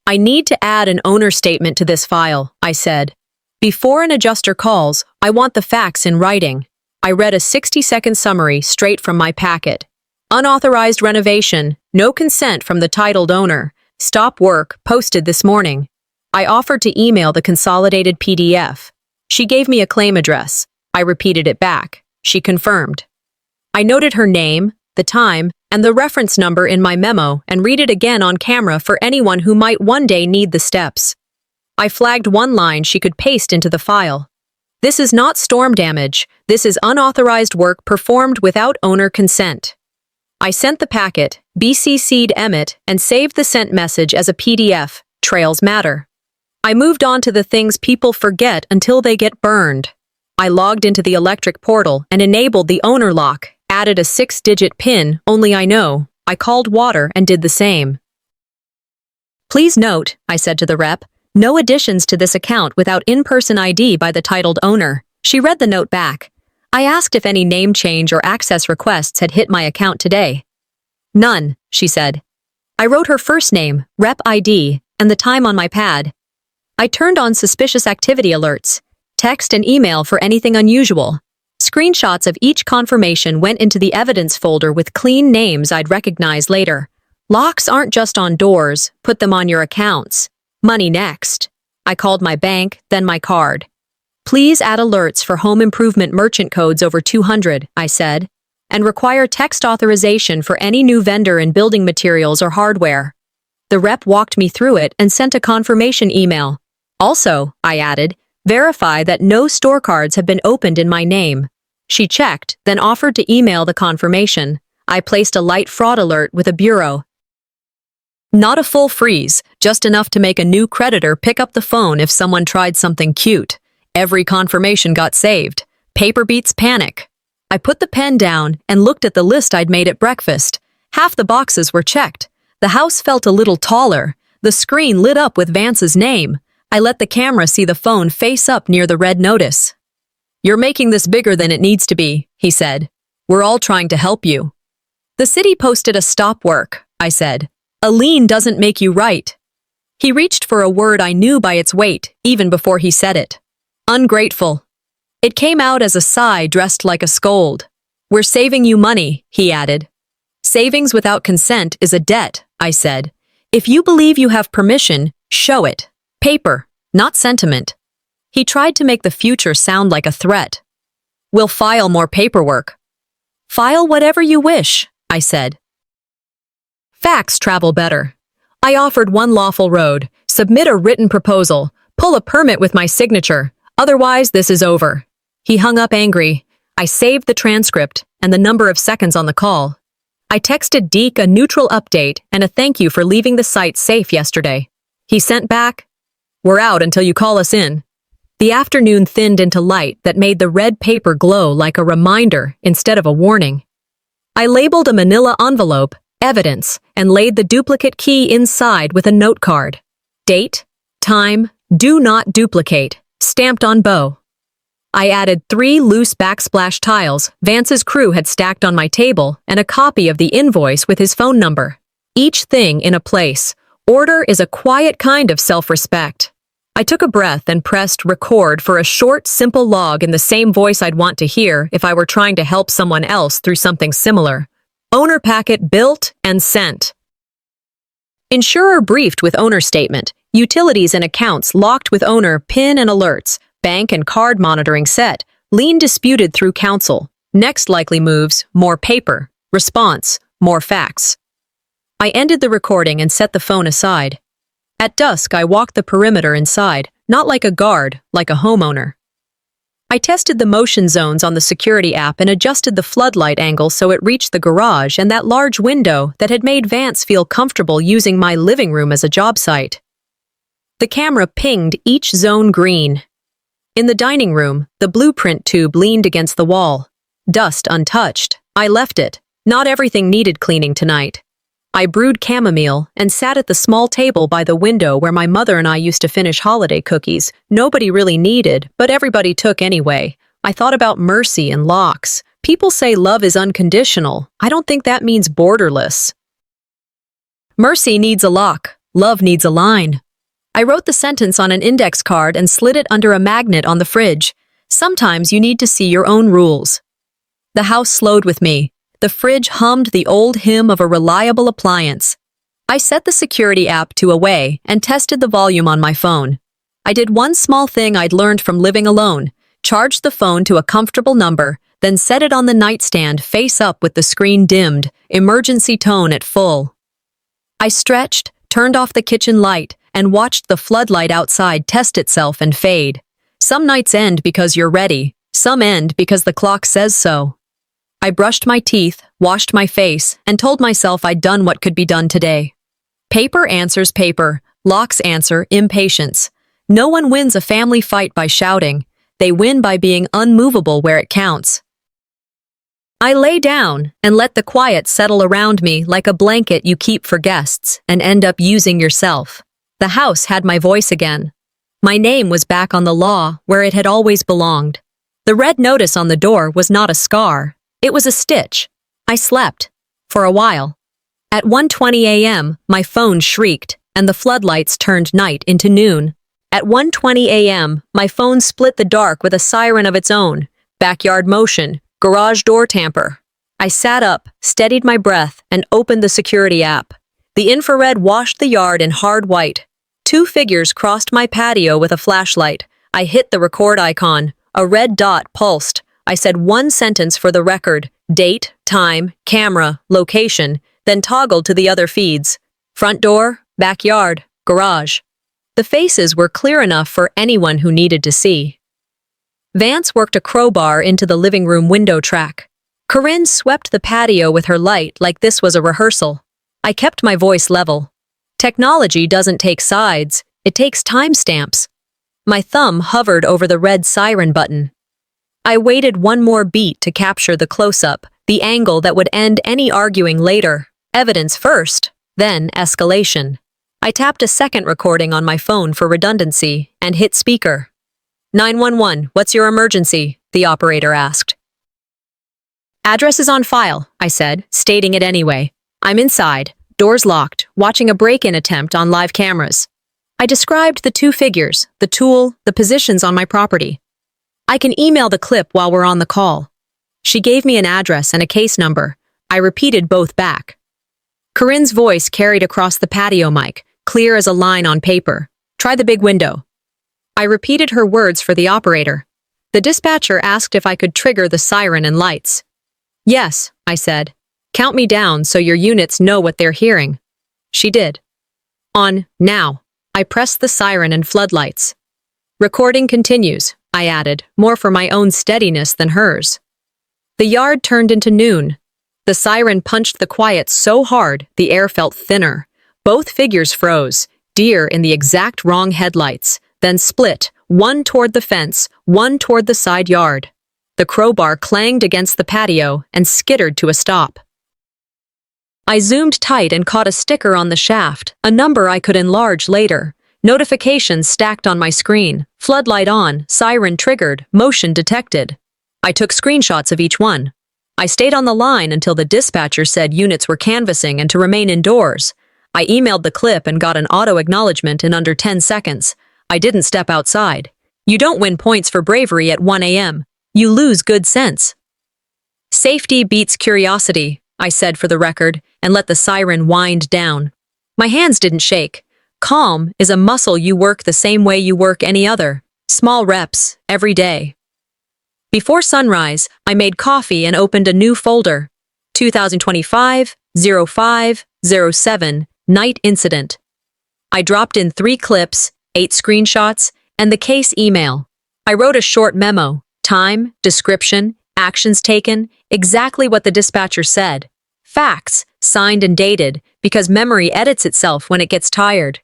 I need to add an owner statement to this file, I said. Before an adjuster calls, I want the facts in writing. I read a 60-second summary straight from my packet. Unauthorized renovation, no consent from the titled owner. Stop work, posted this morning. I offered to email the consolidated PDF. She gave me a claim address. I repeated it back. She confirmed. I noted her name, the time, and the reference number in my memo and read it again on camera for anyone who might one day need the steps. I flagged one line she could paste into the file. This is not storm damage. This is unauthorized work performed without owner consent. I sent the packet, BCC'd Emmett, and saved the sent message as a PDF. Trails matter. I moved on to the things people forget until they get burned. I logged into the electric portal and enabled the owner lock, added a 6-digit PIN, only I know. I called water and did the same. Please note, I said to the rep, no additions to this account without in-person ID by the titled owner. She read the note back. I asked if any name change or access requests had hit my account today. None, she said. I wrote her first name, rep ID, and the time on my pad. I turned on suspicious activity alerts, text and email for anything unusual. Screenshots of each confirmation went into the evidence folder with clean names I'd recognize later. Locks aren't just on doors, put them on your accounts. Money next. I called my bank, then my card. Please add alerts for home improvement merchant codes over 200, I said, and require text authorization for any new vendor in building materials or hardware. The rep walked me through it and sent a confirmation email. Also, I added, verify that no store cards have been opened in my name. She checked, then offered to email the confirmation. I placed a light fraud alert with a bureau. Not a full freeze, just enough to make a new creditor pick up the phone if someone tried something cute. Every confirmation got saved. Paper beats panic. I put the pen down and looked at the list I'd made at breakfast. Half the boxes were checked. The house felt a little taller. The screen lit up with Vance's name. I let the camera see the phone face up near the red notice. You're making this bigger than it needs to be, he said. We're all trying to help you. The city posted a stop work, I said. A lien doesn't make you right. He reached for a word I knew by its weight, even before he said it. Ungrateful. It came out as a sigh dressed like a scold. We're saving you money, he added. Savings without consent is a debt, I said. If you believe you have permission, show it. Paper, not sentiment. He tried to make the future sound like a threat. We'll file more paperwork. File whatever you wish, I said. Facts travel better. I offered one lawful road, submit a written proposal, pull a permit with my signature, otherwise this is over. He hung up angry. I saved the transcript and the number of seconds on the call. I texted Deke a neutral update and a thank you for leaving the site safe yesterday. He sent back, "We're out until you call us in." The afternoon thinned into light that made the red paper glow like a reminder instead of a warning. I labeled a manila envelope, evidence, and laid the duplicate key inside with a note card. Date, time, do not duplicate, stamped on bow. I added 3 loose backsplash tiles Vance's crew had stacked on my table and a copy of the invoice with his phone number. Each thing in a place. Order is a quiet kind of self-respect. I took a breath and pressed record for a short, simple log in the same voice I'd want to hear if I were trying to help someone else through something similar. Owner packet built and sent. Insurer briefed with owner statement. Utilities and accounts locked with owner PIN and alerts. Bank and card monitoring set. Lien disputed through counsel. Next likely moves, more paper. Response, more facts. I ended the recording and set the phone aside. At dusk, I walked the perimeter inside, not like a guard, like a homeowner. I tested the motion zones on the security app and adjusted the floodlight angle so it reached the garage and that large window that had made Vance feel comfortable using my living room as a job site. The camera pinged each zone green. In the dining room, the blueprint tube leaned against the wall. Dust untouched. I left it. Not everything needed cleaning tonight. I brewed chamomile and sat at the small table by the window where my mother and I used to finish holiday cookies. Nobody really needed, but everybody took anyway. I thought about mercy and locks. People say love is unconditional. I don't think that means borderless. Mercy needs a lock. Love needs a line. I wrote the sentence on an index card and slid it under a magnet on the fridge. Sometimes you need to see your own rules. The house slowed with me. The fridge hummed the old hymn of a reliable appliance. I set the security app to away and tested the volume on my phone. I did one small thing I'd learned from living alone. Charged the phone to a comfortable number, then set it on the nightstand face up with the screen dimmed, emergency tone at full. I stretched, turned off the kitchen light, and watched the floodlight outside test itself and fade. Some nights end because you're ready, some end because the clock says so. I brushed my teeth, washed my face, and told myself I'd done what could be done today. Paper answers paper, locks answer impatience. No one wins a family fight by shouting. They win by being unmovable where it counts. I lay down and let the quiet settle around me like a blanket you keep for guests and end up using yourself. The house had my voice again. My name was back on the law where it had always belonged. The red notice on the door was not a scar. It was a stitch. I slept. For a while. At 1:20 a.m., my phone shrieked, and the floodlights turned night into noon. At 1:20 a.m., my phone split the dark with a siren of its own. Backyard motion. Garage door tamper. I sat up, steadied my breath, and opened the security app. The infrared washed the yard in hard white. 2 figures crossed my patio with a flashlight. I hit the record icon. A red dot pulsed. I said one sentence for the record, date, time, camera, location, then toggled to the other feeds. Front door, backyard, garage. The faces were clear enough for anyone who needed to see. Vance worked a crowbar into the living room window track. Corinne swept the patio with her light like this was a rehearsal. I kept my voice level. Technology doesn't take sides, it takes timestamps. My thumb hovered over the red siren button. I waited one more beat to capture the close-up, the angle that would end any arguing later. Evidence first, then escalation. I tapped a second recording on my phone for redundancy and hit speaker. 911, what's your emergency? The operator asked. Address is on file, I said, stating it anyway. I'm inside, doors locked, watching a break-in attempt on live cameras. I described the 2 figures, the tool, the positions on my property. I can email the clip while we're on the call. She gave me an address and a case number. I repeated both back. Corinne's voice carried across the patio mic, clear as a line on paper. Try the big window. I repeated her words for the operator. The dispatcher asked if I could trigger the siren and lights. Yes, I said. Count me down so your units know what they're hearing. She did. On now. I pressed the siren and floodlights. Recording continues, I added, more for my own steadiness than hers. The yard turned into noon. The siren punched the quiet so hard the air felt thinner. Both figures froze, deer in the exact wrong headlights, then split, one toward the fence, one toward the side yard. The crowbar clanged against the patio and skittered to a stop. I zoomed tight and caught a sticker on the shaft, a number I could enlarge later. Notifications stacked on my screen. Floodlight on, siren triggered, motion detected. I took screenshots of each one. I stayed on the line until the dispatcher said units were canvassing and to remain indoors. I emailed the clip and got an auto-acknowledgement in under 10 seconds. I didn't step outside. You don't win points for bravery at 1 a.m. You lose good sense. Safety beats curiosity, I said for the record, and let the siren wind down. My hands didn't shake. Calm is a muscle you work the same way you work any other. Small reps, every day. Before sunrise, I made coffee and opened a new folder. 2025-05-07, Night Incident. I dropped in 3 clips, 8 screenshots, and the case email. I wrote a short memo. Time, description, actions taken, exactly what the dispatcher said. Facts, signed and dated, because memory edits itself when it gets tired.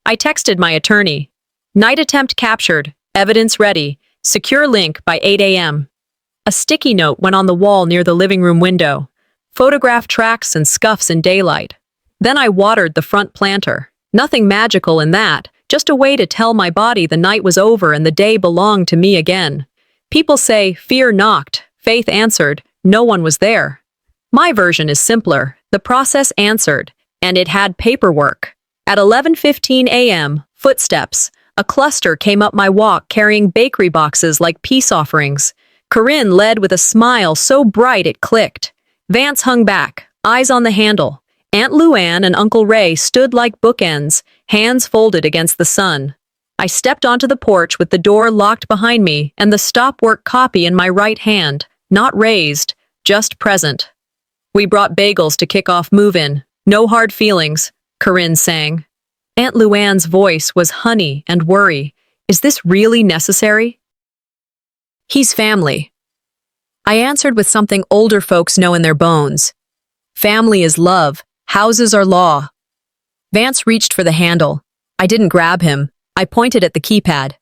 I texted my attorney. Night attempt captured, evidence ready, secure link by 8 a.m. A sticky note went on the wall near the living room window. Photograph tracks and scuffs in daylight. Then I watered the front planter. Nothing magical in that, just a way to tell my body the night was over and the day belonged to me again. People say, fear knocked, faith answered, no one was there. My version is simpler. The process answered, and it had paperwork. At 11:15 a.m., footsteps. A cluster came up my walk carrying bakery boxes like peace offerings. Corinne led with a smile so bright it clicked. Vance hung back, eyes on the handle. Aunt Luann and Uncle Ray stood like bookends, hands folded against the sun. I stepped onto the porch with the door locked behind me and the stop-work copy in my right hand, not raised, just present. We brought bagels to kick off move-in. No hard feelings, Corinne sang. Aunt Luann's voice was honey and worry. Is this really necessary? He's family. I answered with something older folks know in their bones. Family is love. Houses are law. Vance reached for the handle. I didn't grab him. I pointed at the keypad.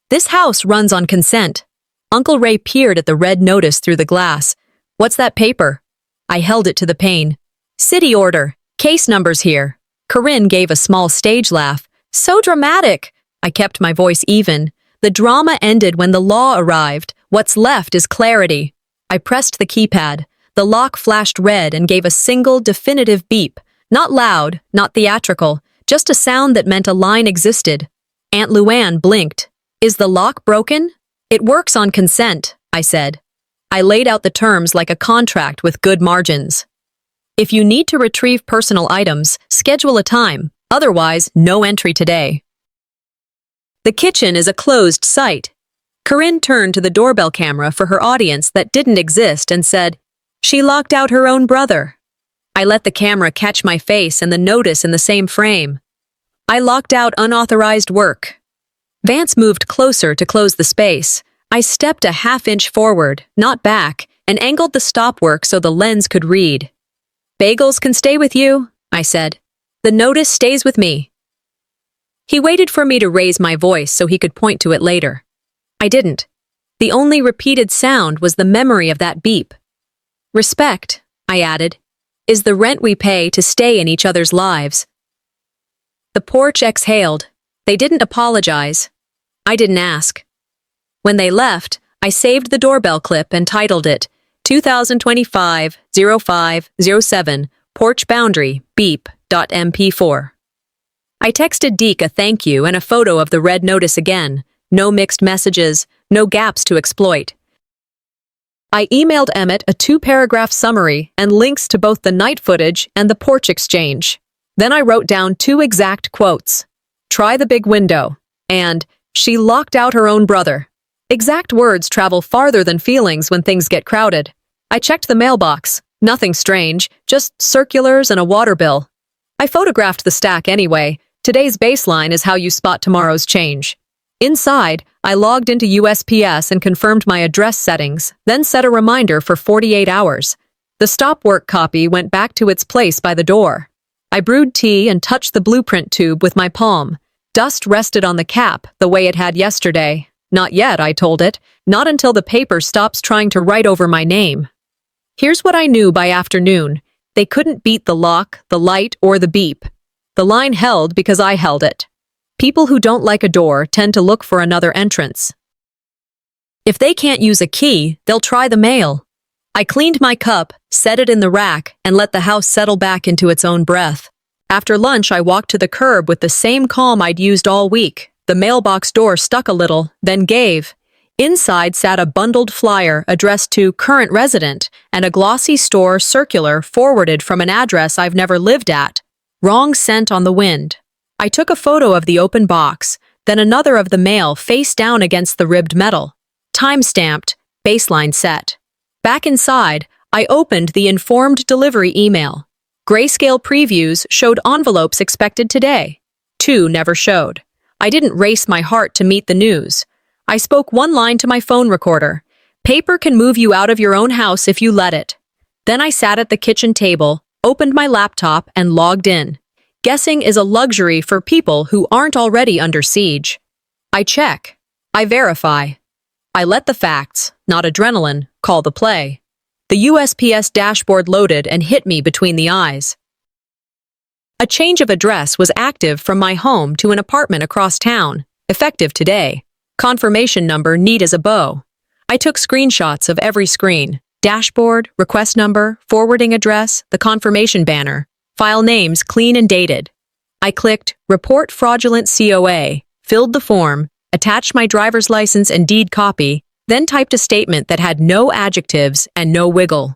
This house runs on consent. Uncle Ray peered at the red notice through the glass. What's that paper? I held it to the pane. City order. Case numbers here. Corinne gave a small stage laugh. So dramatic. I kept my voice even. The drama ended when the law arrived. What's left is clarity. I pressed the keypad. The lock flashed red and gave a single, definitive beep. Not loud, not theatrical, just a sound that meant a line existed. Aunt Luann blinked. Is the lock broken? It works on consent, I said. I laid out the terms like a contract with good margins. If you need to retrieve personal items, schedule a time. Otherwise, no entry today. The kitchen is a closed site. Corinne turned to the doorbell camera for her audience that didn't exist and said, she locked out her own brother. I let the camera catch my face and the notice in the same frame. I locked out unauthorized work. Vance moved closer to close the space. I stepped a half-inch forward, not back, and angled the stopwork so the lens could read. Bagels can stay with you, I said. The notice stays with me. He waited for me to raise my voice so he could point to it later. I didn't. The only repeated sound was the memory of that beep. Respect, I added, is the rent we pay to stay in each other's lives. The porch exhaled. They didn't apologize. I didn't ask. When they left, I saved the doorbell clip and titled it 2025-05-07 Porch Boundary Beep.mp4. I texted Deke a thank you and a photo of the red notice again. No mixed messages, no gaps to exploit. I emailed Emmett a 2-paragraph summary and links to both the night footage and the porch exchange. Then I wrote down 2 exact quotes. Try the big window, and she locked out her own brother. Exact words travel farther than feelings when things get crowded. I checked the mailbox. Nothing strange, just circulars and a water bill. I photographed the stack anyway. Today's baseline is how you spot tomorrow's change. Inside, I logged into USPS and confirmed my address settings, then set a reminder for 48 hours. The stop work copy went back to its place by the door. I brewed tea and touched the blueprint tube with my palm. Dust rested on the cap, the way it had yesterday. Not yet, I told it. Not until the paper stops trying to write over my name. Here's what I knew by afternoon. They couldn't beat the lock, the light, or the beep. The line held because I held it. People who don't like a door tend to look for another entrance. If they can't use a key, they'll try the mail. I cleaned my cup, set it in the rack, and let the house settle back into its own breath. After lunch, I walked to the curb with the same calm I'd used all week. The mailbox door stuck a little, then gave. Inside sat a bundled flyer addressed to current resident and a glossy store circular forwarded from an address I've never lived at. Wrong scent on the wind. I took a photo of the open box, then another of the mail face down against the ribbed metal. Time-stamped, baseline set. Back inside, I opened the informed delivery email. Grayscale previews showed envelopes expected today. 2 never showed. I didn't race my heart to meet the news. I spoke one line to my phone recorder. Paper can move you out of your own house if you let it. Then I sat at the kitchen table, opened my laptop, and logged in. Guessing is a luxury for people who aren't already under siege. I check. I verify. I let the facts, not adrenaline, call the play. The USPS dashboard loaded and hit me between the eyes. A change of address was active from my home to an apartment across town, effective today. Confirmation number neat as a bow. I took screenshots of every screen. Dashboard, request number, forwarding address, the confirmation banner. File names clean and dated. I clicked Report Fraudulent COA, filled the form, attached my driver's license and deed copy, then typed a statement that had no adjectives and no wiggle.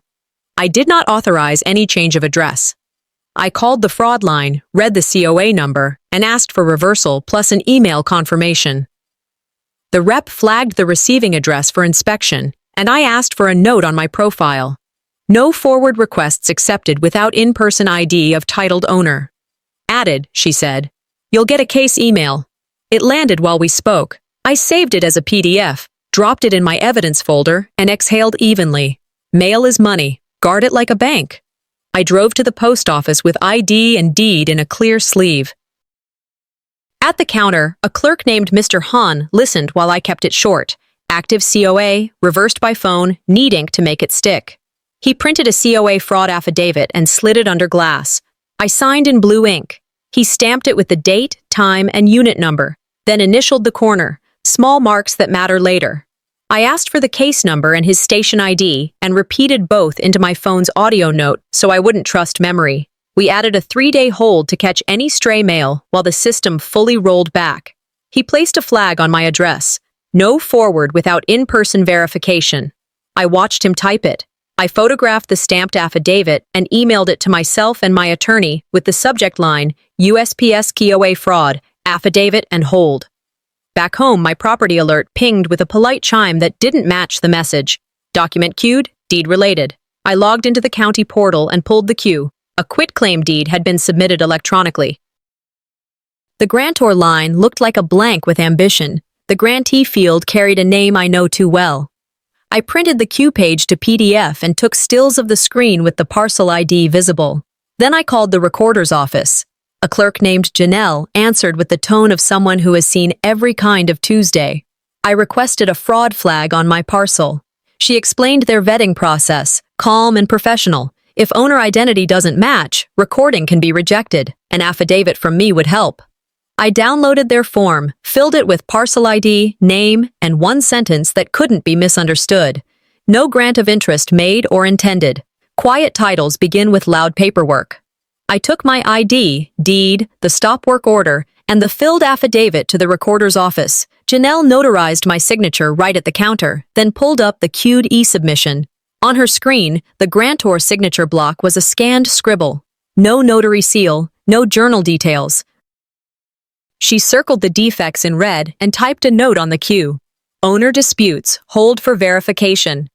I did not authorize any change of address. I called the fraud line, read the COA number, and asked for reversal plus an email confirmation. The rep flagged the receiving address for inspection, and I asked for a note on my profile. No forward requests accepted without in-person ID of titled owner. Added, she said. You'll get a case email. It landed while we spoke. I saved it as a PDF, dropped it in my evidence folder, and exhaled evenly. Mail is money. Guard it like a bank. I drove to the post office with ID and deed in a clear sleeve. At the counter, a clerk named Mr. Han listened while I kept it short. Active COA, reversed by phone, need ink to make it stick. He printed a COA fraud affidavit and slid it under glass. I signed in blue ink. He stamped it with the date, time, and unit number, then initialed the corner, small marks that matter later. I asked for the case number and his station ID and repeated both into my phone's audio note so I wouldn't trust memory. We added a 3-day hold to catch any stray mail while the system fully rolled back. He placed a flag on my address. No forward without in-person verification. I watched him type it. I photographed the stamped affidavit and emailed it to myself and my attorney with the subject line, USPS COA fraud, affidavit and hold. Back home, my property alert pinged with a polite chime that didn't match the message. Document queued, deed related. I logged into the county portal and pulled the queue. A quitclaim deed had been submitted electronically. The grantor line looked like a blank with ambition. The grantee field carried a name I know too well. I printed the queue page to PDF and took stills of the screen with the parcel ID visible. Then I called the recorder's office. A clerk named Janelle answered with the tone of someone who has seen every kind of Tuesday. I requested a fraud flag on my parcel. She explained their vetting process, calm and professional. If owner identity doesn't match, recording can be rejected. An affidavit from me would help. I downloaded their form, filled it with parcel ID, name, and one sentence that couldn't be misunderstood. No grant of interest made or intended. Quiet titles begin with loud paperwork. I took my ID, deed, the stop work order, and the filled affidavit to the recorder's office. Janelle notarized my signature right at the counter, then pulled up the queued e-submission. On her screen, the grantor signature block was a scanned scribble. No notary seal, no journal details. She circled the defects in red and typed a note on the queue. Owner disputes, hold for verification.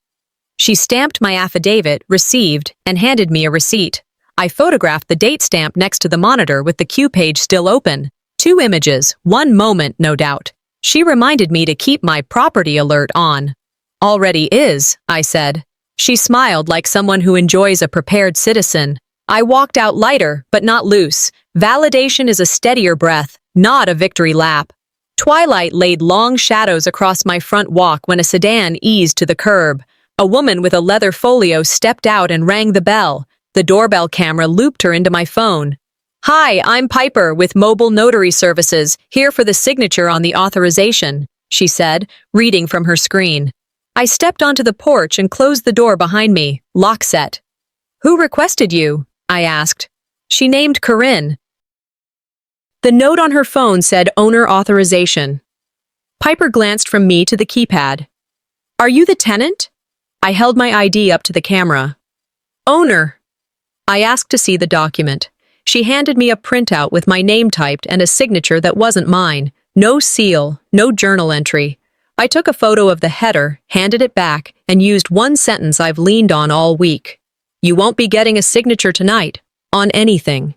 She stamped my affidavit, received, and handed me a receipt. I photographed the date stamp next to the monitor with the queue page still open. 2 images, 1 moment, no doubt. She reminded me to keep my property alert on. Already is, I said. She smiled like someone who enjoys a prepared citizen. I walked out lighter, but not loose. Validation is a steadier breath, not a victory lap. Twilight laid long shadows across my front walk when a sedan eased to the curb. A woman with a leather folio stepped out and rang the bell. The doorbell camera looped her into my phone. "Hi, I'm Piper with Mobile Notary Services, here for the signature on the authorization," she said, reading from her screen. I stepped onto the porch and closed the door behind me, lock set. "Who requested you?" I asked. She named Corinne. The note on her phone said owner authorization. Piper glanced from me to the keypad. "Are you the tenant?" I held my ID up to the camera. "Owner." I asked to see the document. She handed me a printout with my name typed and a signature that wasn't mine. No seal, no journal entry. I took a photo of the header, handed it back, and used one sentence I've leaned on all week. "You won't be getting a signature tonight, on anything."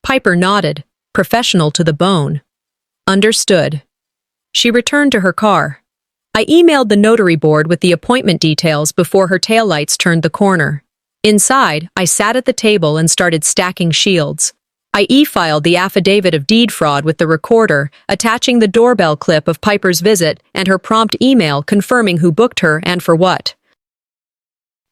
Piper nodded, professional to the bone. "Understood." She returned to her car. I emailed the notary board with the appointment details before her taillights turned the corner. Inside, I sat at the table and started stacking shields. I e-filed the affidavit of deed fraud with the recorder, attaching the doorbell clip of Piper's visit and her prompt email confirming who booked her and for what.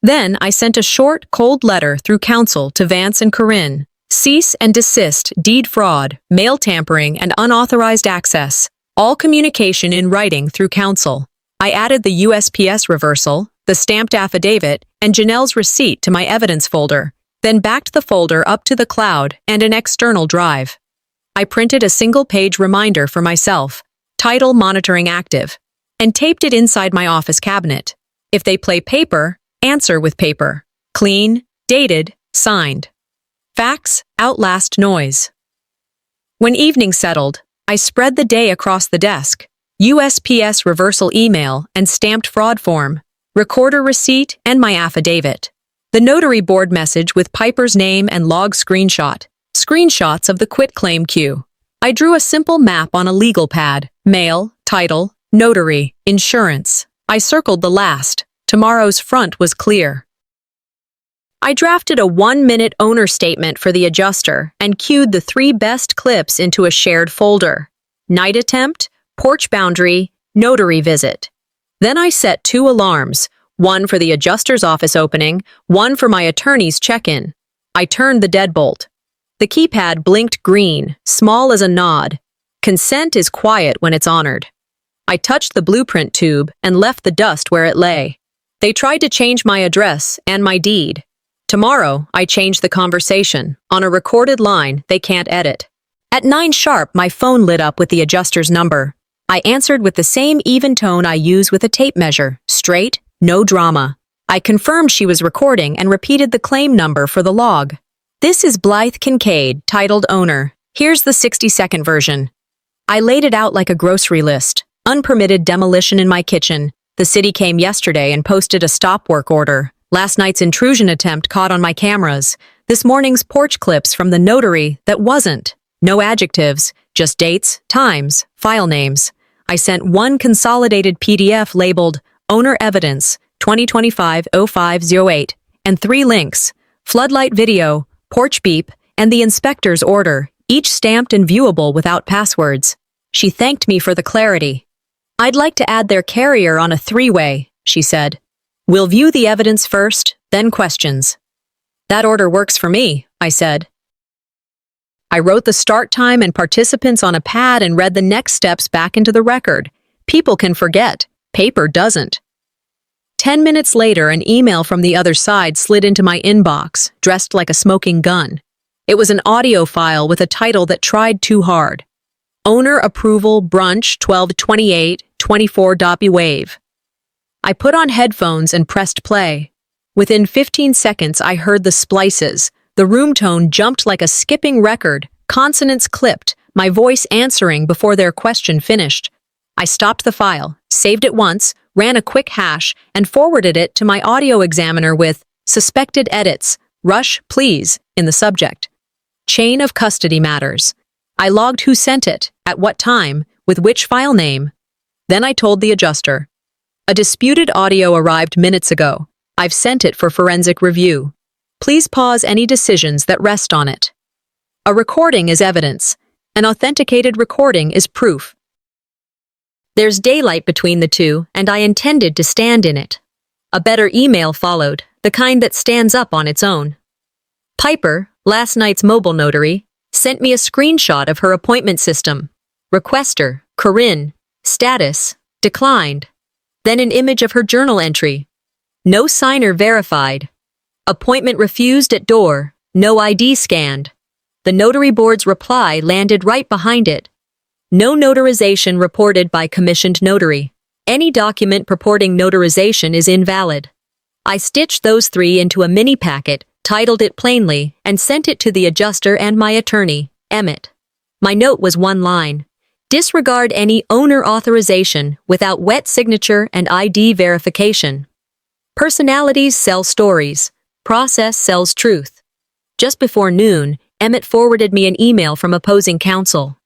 Then I sent a short, cold letter through counsel to Vance and Corinne. Cease and desist deed fraud, mail tampering, and unauthorized access. All communication in writing through counsel. I added the USPS reversal, the stamped affidavit, and Janelle's receipt to my evidence folder, then backed the folder up to the cloud and an external drive. I printed a single-page reminder for myself, title monitoring active, and taped it inside my office cabinet. If they play paper, answer with paper. Clean, dated, signed. Facts outlast noise. When evening settled, I spread the day across the desk. USPS reversal email and stamped fraud form, recorder receipt, and my affidavit. The notary board message with Piper's name and log screenshot. Screenshots of the quitclaim queue. I drew a simple map on a legal pad. Mail, title, notary, insurance. I circled the last. Tomorrow's front was clear. I drafted a 1-minute owner statement for the adjuster and queued the 3 best clips into a shared folder. Night attempt, porch boundary, notary visit. Then I set 2 alarms, one for the adjuster's office opening, one for my attorney's check-in. I turned the deadbolt. The keypad blinked green, small as a nod. Consent is quiet when it's honored. I touched the blueprint tube and left the dust where it lay. They tried to change my address and my deed. Tomorrow, I changed the conversation. On a recorded line, they can't edit. At 9 sharp, my phone lit up with the adjuster's number. I answered with the same even tone I use with a tape measure, straight, no drama. I confirmed she was recording and repeated the claim number for the log. "This is Blythe Kincaid, titled owner. Here's the 60-second version." I laid it out like a grocery list. Unpermitted demolition in my kitchen. The city came yesterday and posted a stop work order. Last night's intrusion attempt caught on my cameras. This morning's porch clips from the notary that wasn't. No adjectives, just dates, times, file names. I sent one consolidated PDF labeled Owner Evidence 2025-0508 and 3 links, floodlight video, porch beep, and the inspector's order, each stamped and viewable without passwords. She thanked me for the clarity. "I'd like to add their carrier on a 3-way, she said. "We'll view the evidence first, then questions." "That order works for me," I said. I wrote the start time and participants on a pad and read the next steps back into the record. People can forget. Paper doesn't. 10 minutes later, an email from the other side slid into my inbox, dressed like a smoking gun. It was an audio file with a title that tried too hard. Owner Approval Brunch 12/28/24 Wave. I put on headphones and pressed play. Within 15 seconds, I heard the splices. The room tone jumped like a skipping record, consonants clipped, my voice answering before their question finished. I stopped the file, saved it once, ran a quick hash, and forwarded it to my audio examiner with "Suspected edits. Rush, please," in the subject. Chain of custody matters. I logged who sent it, at what time, with which file name. Then I told the adjuster. A disputed audio arrived minutes ago. I've sent it for forensic review. Please pause any decisions that rest on it. A recording is evidence. An authenticated recording is proof. There's daylight between the two, and I intended to stand in it. A better email followed, the kind that stands up on its own. Piper, last night's mobile notary, sent me a screenshot of her appointment system. Requester, Corinne. Status, declined. Then an image of her journal entry. No signer verified. Appointment refused at door. No ID scanned. The notary board's reply landed right behind it. No notarization reported by commissioned notary. Any document purporting notarization is invalid. I stitched those three into a mini packet, titled it plainly, and sent it to the adjuster and my attorney, Emmett. My note was one line. Disregard any owner authorization without wet signature and ID verification. Personalities sell stories. Process sells truth. Just before noon, Emmett forwarded me an email from opposing counsel.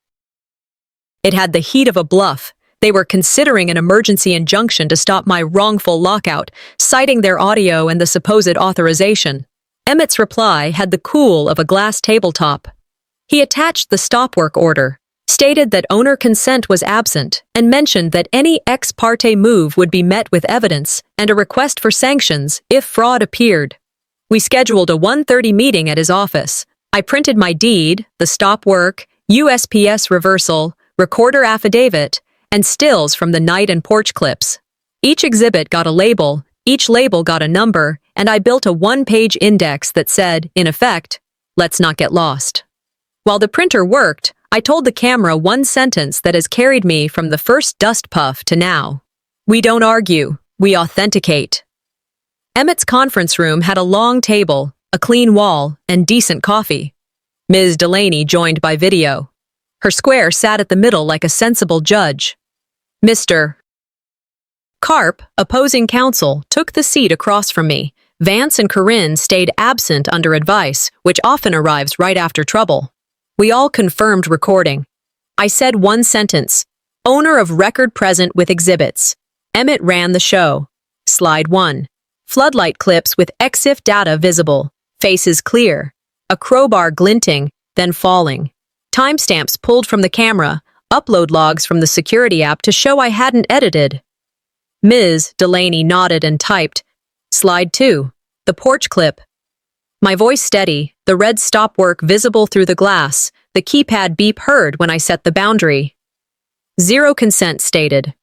It had the heat of a bluff. They were considering an emergency injunction to stop my wrongful lockout, citing their audio and the supposed authorization. Emmett's reply had the cool of a glass tabletop. He attached the stop work order, stated that owner consent was absent, and mentioned that any ex parte move would be met with evidence and a request for sanctions if fraud appeared. We scheduled a 1:30 meeting at his office. I printed my deed, the stop work, USPS reversal, recorder affidavit, and stills from the night and porch clips. Each exhibit got a label, each label got a number, and I built a one-page index that said, in effect, "Let's not get lost." While the printer worked, I told the camera one sentence that has carried me from the first dust puff to now. We don't argue, we authenticate. Emmett's conference room had a long table, a clean wall, and decent coffee. Ms. Delaney joined by video. Her square sat at the middle like a sensible judge. Mr. Karp, opposing counsel, took the seat across from me. Vance and Corinne stayed absent under advice, which often arrives right after trouble. We all confirmed recording. I said one sentence. Owner of record present with exhibits. Emmett ran the show. Slide 1. Floodlight clips with EXIF data visible. Faces clear. A crowbar glinting, then falling. Timestamps pulled from the camera. Upload logs from the security app to show I hadn't edited. Ms. Delaney nodded and typed. Slide 2. The porch clip. My voice steady, the red stop work visible through the glass, the keypad beep heard when I set the boundary. Zero consent stated.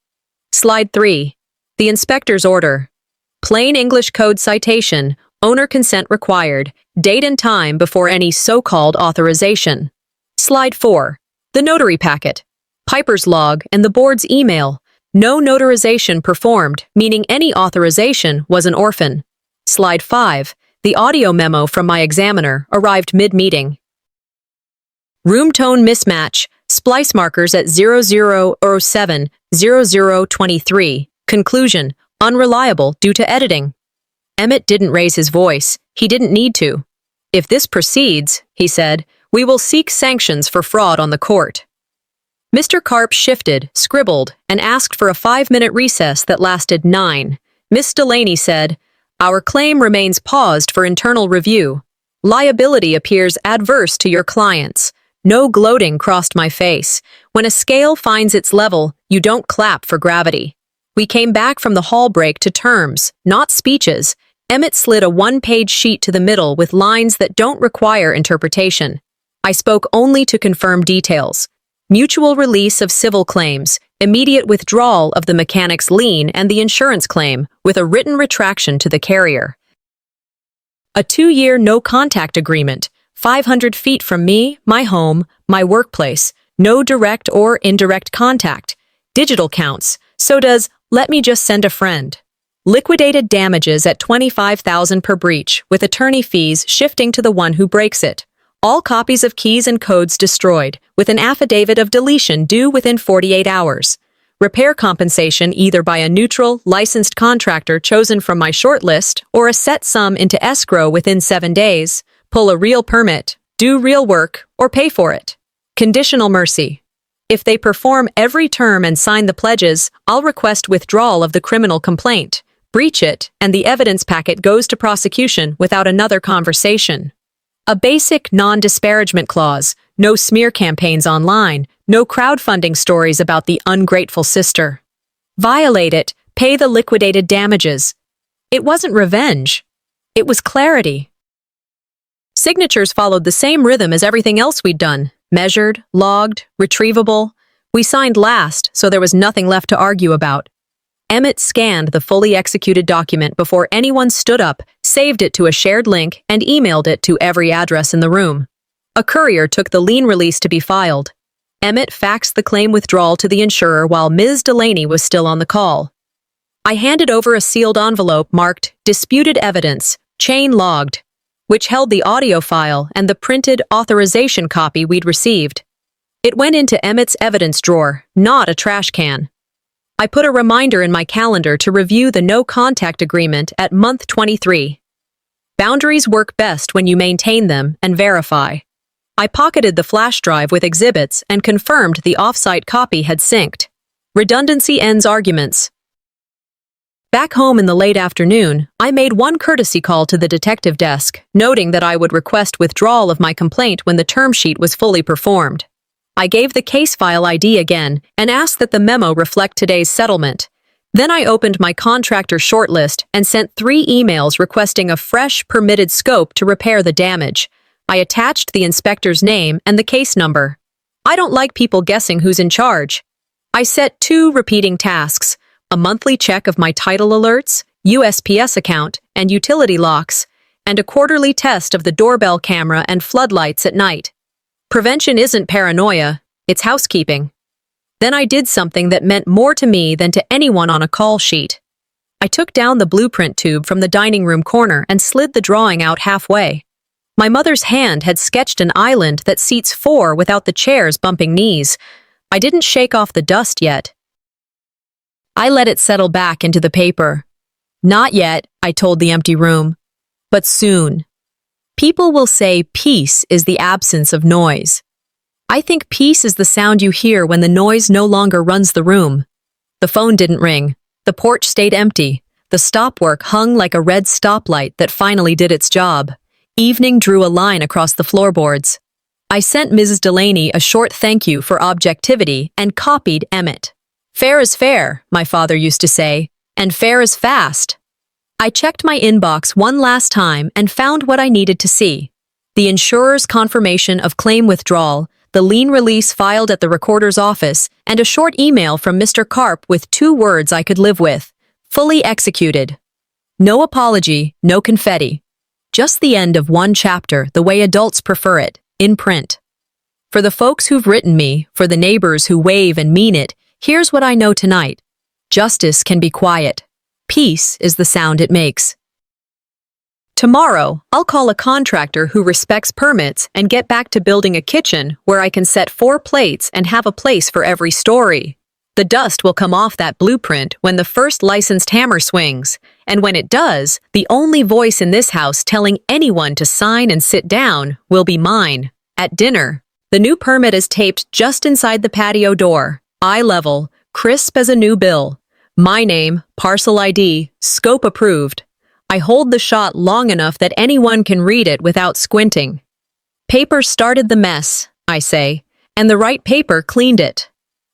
Slide 3. The inspector's order. Plain English code citation, owner consent required, date and time before any so-called authorization. Slide 4. The notary packet. Piper's log and the board's email. No notarization performed, meaning any authorization was an orphan. Slide 5. The audio memo from my examiner arrived mid-meeting. Room tone mismatch, splice markers at 0007, 0023. Conclusion, unreliable due to editing. Emmett didn't raise his voice. He didn't need to. If this proceeds, he said, we will seek sanctions for fraud on the court. Mr. Karp shifted, scribbled, and asked for a 5-minute recess that lasted 9. Miss Delaney said, our claim remains paused for internal review. Liability appears adverse to your clients. No gloating crossed my face. When a scale finds its level, you don't clap for gravity. We came back from the hall break to terms, not speeches. Emmett slid a one-page sheet to the middle with lines that don't require interpretation. I spoke only to confirm details. Mutual release of civil claims, immediate withdrawal of the mechanic's lien and the insurance claim, with a written retraction to the carrier. A 2-year no-contact agreement, 500 feet from me, my home, my workplace, no direct or indirect contact. Digital counts, so does let me just send a friend. Liquidated damages at $25,000 per breach, with attorney fees shifting to the one who breaks it. All copies of keys and codes destroyed, with an affidavit of deletion due within 48 hours. Repair compensation either by a neutral, licensed contractor chosen from my shortlist or a set sum into escrow within 7 days, pull a real permit, do real work, or pay for it. Conditional mercy. If they perform every term and sign the pledges, I'll request withdrawal of the criminal complaint, breach it, and the evidence packet goes to prosecution without another conversation. A basic non-disparagement clause, no smear campaigns online, no crowdfunding stories about the ungrateful sister. Violate it, pay the liquidated damages. It wasn't revenge. It was clarity. Signatures followed the same rhythm as everything else we'd done. Measured, logged, retrievable. We signed last, so there was nothing left to argue about. Emmett scanned the fully executed document before anyone stood up, saved it to a shared link, and emailed it to every address in the room. A courier took the lien release to be filed. Emmett faxed the claim withdrawal to the insurer while Ms. Delaney was still on the call. I handed over a sealed envelope marked Disputed Evidence, Chain Logged, which held the audio file and the printed authorization copy we'd received. It went into Emmett's evidence drawer, not a trash can. I put a reminder in my calendar to review the no-contact agreement at month 23. Boundaries work best when you maintain them and verify. I pocketed the flash drive with exhibits and confirmed the off-site copy had synced. Redundancy ends arguments. Back home in the late afternoon, I made one courtesy call to the detective desk, noting that I would request withdrawal of my complaint when the term sheet was fully performed. I gave the case file ID again and asked that the memo reflect today's settlement. Then I opened my contractor shortlist and sent 3 emails requesting a fresh, permitted scope to repair the damage. I attached the inspector's name and the case number. I don't like people guessing who's in charge. I set 2 repeating tasks, a monthly check of my title alerts, USPS account, and utility locks, and a quarterly test of the doorbell camera and floodlights at night. Prevention isn't paranoia, it's housekeeping. Then I did something that meant more to me than to anyone on a call sheet. I took down the blueprint tube from the dining room corner and slid the drawing out halfway. My mother's hand had sketched an island that seats 4 without the chairs bumping knees. I didn't shake off the dust yet. I let it settle back into the paper. Not yet, I told the empty room. But soon. People will say peace is the absence of noise. I think peace is the sound you hear when the noise no longer runs the room. The phone didn't ring. The porch stayed empty. The stopwork hung like a red stoplight that finally did its job. Evening drew a line across the floorboards. I sent Mrs. Delaney a short thank you for objectivity and copied Emmett. Fair is fair, my father used to say, and fair is fast. I checked my inbox one last time and found what I needed to see. The insurer's confirmation of claim withdrawal, the lien release filed at the recorder's office, and a short email from Mr. Karp with 2 words I could live with. Fully executed. No apology, no confetti. Just the end of one chapter, the way adults prefer it, in print. For the folks who've written me, for the neighbors who wave and mean it, here's what I know tonight. Justice can be quiet. Peace is the sound it makes. Tomorrow, I'll call a contractor who respects permits and get back to building a kitchen where I can set 4 plates and have a place for every story. The dust will come off that blueprint when the first licensed hammer swings, and when it does, the only voice in this house telling anyone to sign and sit down will be mine. At dinner, the new permit is taped just inside the patio door, eye level, crisp as a new bill. My name, parcel ID, scope approved. I hold the shot long enough that anyone can read it without squinting. Paper started the mess, I say, and the right paper cleaned it.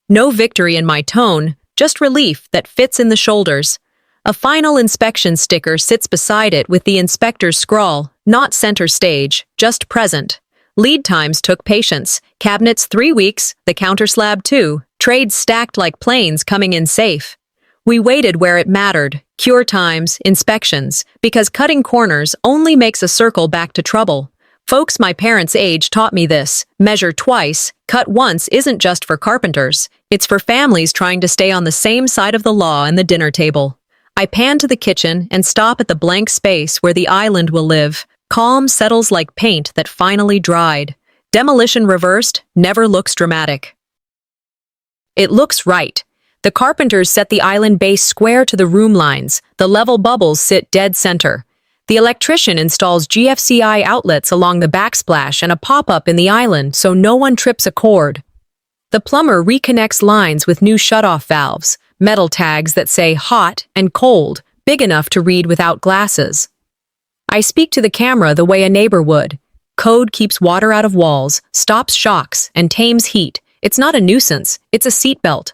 No victory in my tone, just relief that fits in the shoulders. A final inspection sticker sits beside it with the inspector's scrawl, not center stage, just present. Lead times took patience. Cabinets 3 weeks, the counter slab 2, trades stacked like planes coming in safe. We waited where it mattered, cure times, inspections, because cutting corners only makes a circle back to trouble. Folks my parents' age taught me this. Measure twice, cut once isn't just for carpenters. It's for families trying to stay on the same side of the law and the dinner table. I pan to the kitchen and stop at the blank space where the island will live. Calm settles like paint that finally dried. Demolition reversed never looks dramatic. It looks right. The carpenters set the island base square to the room lines. The level bubbles sit dead center. The electrician installs GFCI outlets along the backsplash and a pop-up in the island so no one trips a cord. The plumber reconnects lines with new shutoff valves, metal tags that say hot and cold, big enough to read without glasses. I speak to the camera the way a neighbor would. Code keeps water out of walls, stops shocks, and tames heat. It's not a nuisance, it's a seatbelt.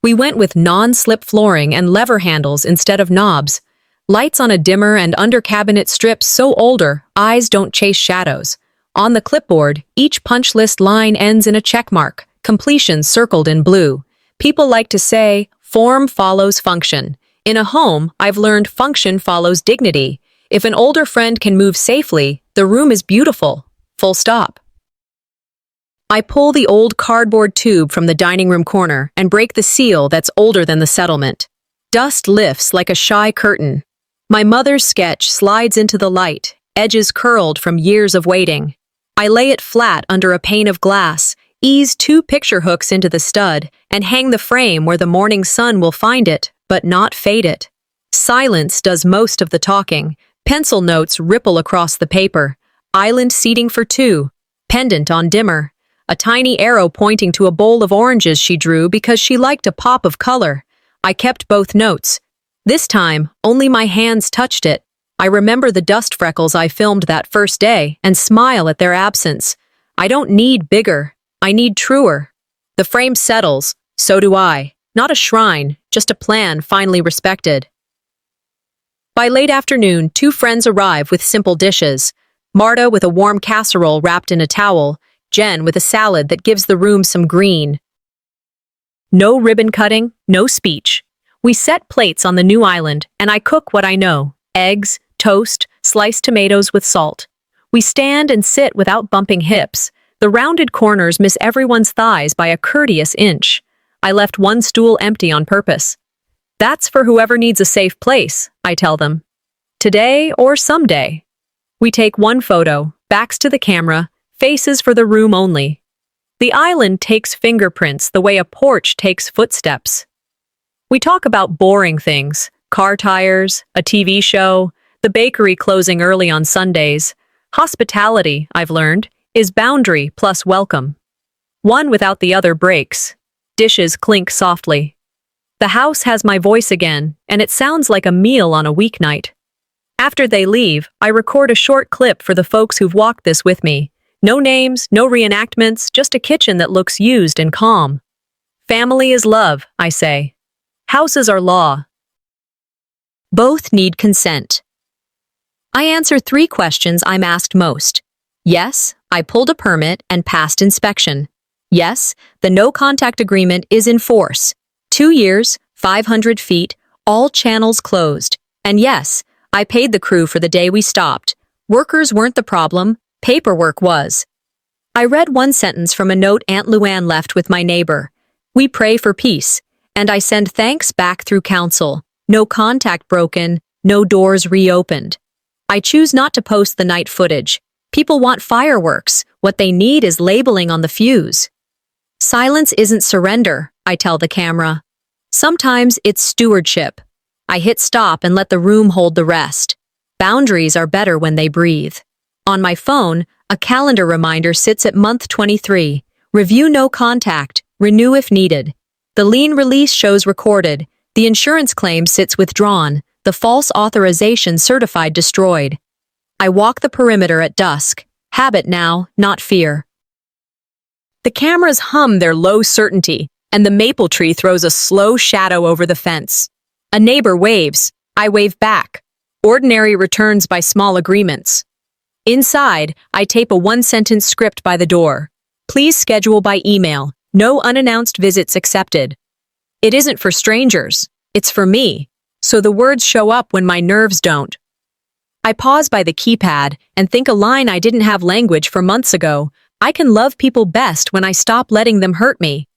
We went with non-slip flooring and lever handles instead of knobs. Lights on a dimmer and under-cabinet strips so older, eyes don't chase shadows. On the clipboard, each punch list line ends in a check mark, completion circled in blue. People like to say, form follows function. In a home, I've learned function follows dignity. If an older friend can move safely, the room is beautiful. Full stop. I pull the old cardboard tube from the dining room corner and break the seal that's older than the settlement. Dust lifts like a shy curtain. My mother's sketch slides into the light, edges curled from years of waiting. I lay it flat under a pane of glass, ease 2 picture hooks into the stud, and hang the frame where the morning sun will find it, but not fade it. Silence does most of the talking. Pencil notes ripple across the paper. Island seating for 2. Pendant on dimmer. A tiny arrow pointing to a bowl of oranges she drew because she liked a pop of color. I kept both notes. This time, only my hands touched it. I remember the dust freckles I filmed that first day and smile at their absence. I don't need bigger. I need truer. The frame settles. So do I. Not a shrine, just a plan finally respected. By late afternoon, 2 friends arrive with simple dishes. Marta with a warm casserole wrapped in a towel, Jen with a salad that gives the room some green. No ribbon cutting, no speech. We set plates on the new island, and I cook what I know. Eggs, toast, sliced tomatoes with salt. We stand and sit without bumping hips. The rounded corners miss everyone's thighs by a courteous inch. I left 1 stool empty on purpose. That's for whoever needs a safe place, I tell them. Today or someday. We take 1 photo, backs to the camera, faces for the room only. The island takes fingerprints the way a porch takes footsteps. We talk about boring things, car tires, a TV show, the bakery closing early on Sundays. Hospitality, I've learned, is boundary plus welcome. One without the other breaks. Dishes clink softly. The house has my voice again, and it sounds like a meal on a weeknight. After they leave, I record a short clip for the folks who've walked this with me. No names, no reenactments, just a kitchen that looks used and calm. Family is love, I say. Houses are law. Both need consent. I answer 3 questions I'm asked most. Yes, I pulled a permit and passed inspection. Yes, the no-contact agreement is in force. 2 years, 500 feet, all channels closed. And yes, I paid the crew for the day we stopped. Workers weren't the problem. Paperwork was. I read 1 sentence from a note Aunt Luann left with my neighbor. We pray for peace, and I send thanks back through council. No contact broken, no doors reopened. I choose not to post the night footage. People want fireworks. What they need is labeling on the fuse. Silence isn't surrender, I tell the camera. Sometimes it's stewardship. I hit stop and let the room hold the rest. Boundaries are better when they breathe. On my phone, a calendar reminder sits at month 23. Review no contact, renew if needed. The lien release shows recorded. The insurance claim sits withdrawn. The false authorization certified destroyed. I walk the perimeter at dusk. Habit now, not fear. The cameras hum their low certainty, and the maple tree throws a slow shadow over the fence. A neighbor waves. I wave back. Ordinary returns by small agreements. Inside, I tape a 1-sentence script by the door. Please schedule by email. No unannounced visits accepted. It isn't for strangers. It's for me. So the words show up when my nerves don't. I pause by the keypad and think a line I didn't have language for months ago. I can love people best when I stop letting them hurt me.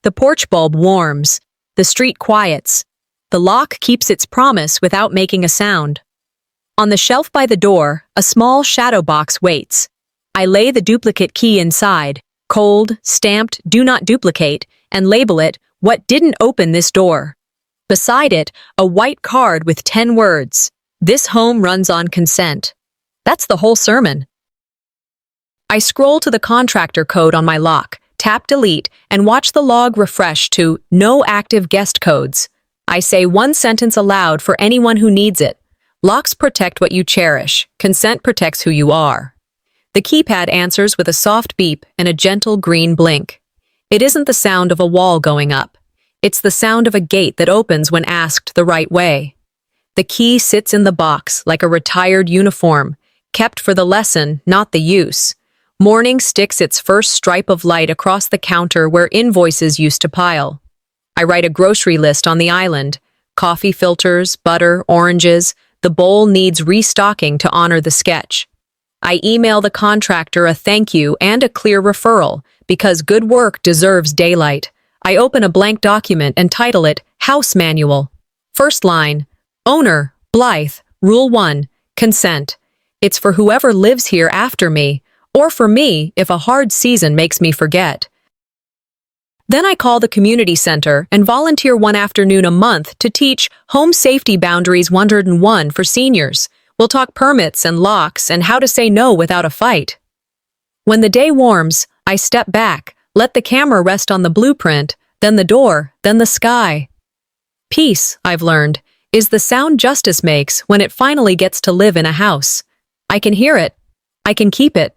The porch bulb warms. The street quiets. The lock keeps its promise without making a sound. On the shelf by the door, a small shadow box waits. I lay the duplicate key inside, cold, stamped, do not duplicate, and label it What didn't open this door? Beside it, a white card with 10 words. This home runs on consent. That's the whole sermon. I scroll to the contractor code on my lock, tap delete, and watch the log refresh to no active guest codes. I say one sentence aloud for anyone who needs it. Locks protect what you cherish. Consent protects who you are. The keypad answers with a soft beep and a gentle green blink. It isn't the sound of a wall going up. It's the sound of a gate that opens when asked the right way. The key sits in the box like a retired uniform, kept for the lesson, not the use. Morning sticks its first stripe of light across the counter where invoices used to pile. I write a grocery list on the island. Coffee filters, butter, oranges. The bowl needs restocking to honor the sketch. I email the contractor a thank you and a clear referral, because good work deserves daylight. I open a blank document and title it House Manual. First line, Owner, Blythe, Rule 1, Consent. It's for whoever lives here after me, or for me if a hard season makes me forget. Then I call the community center and volunteer one afternoon a month to teach Home Safety Boundaries 101 for seniors. We'll talk permits and locks and how to say no without a fight. When the day warms, I step back, let the camera rest on the blueprint, then the door, then the sky. Peace, I've learned, is the sound justice makes when it finally gets to live in a house. I can hear it. I can keep it.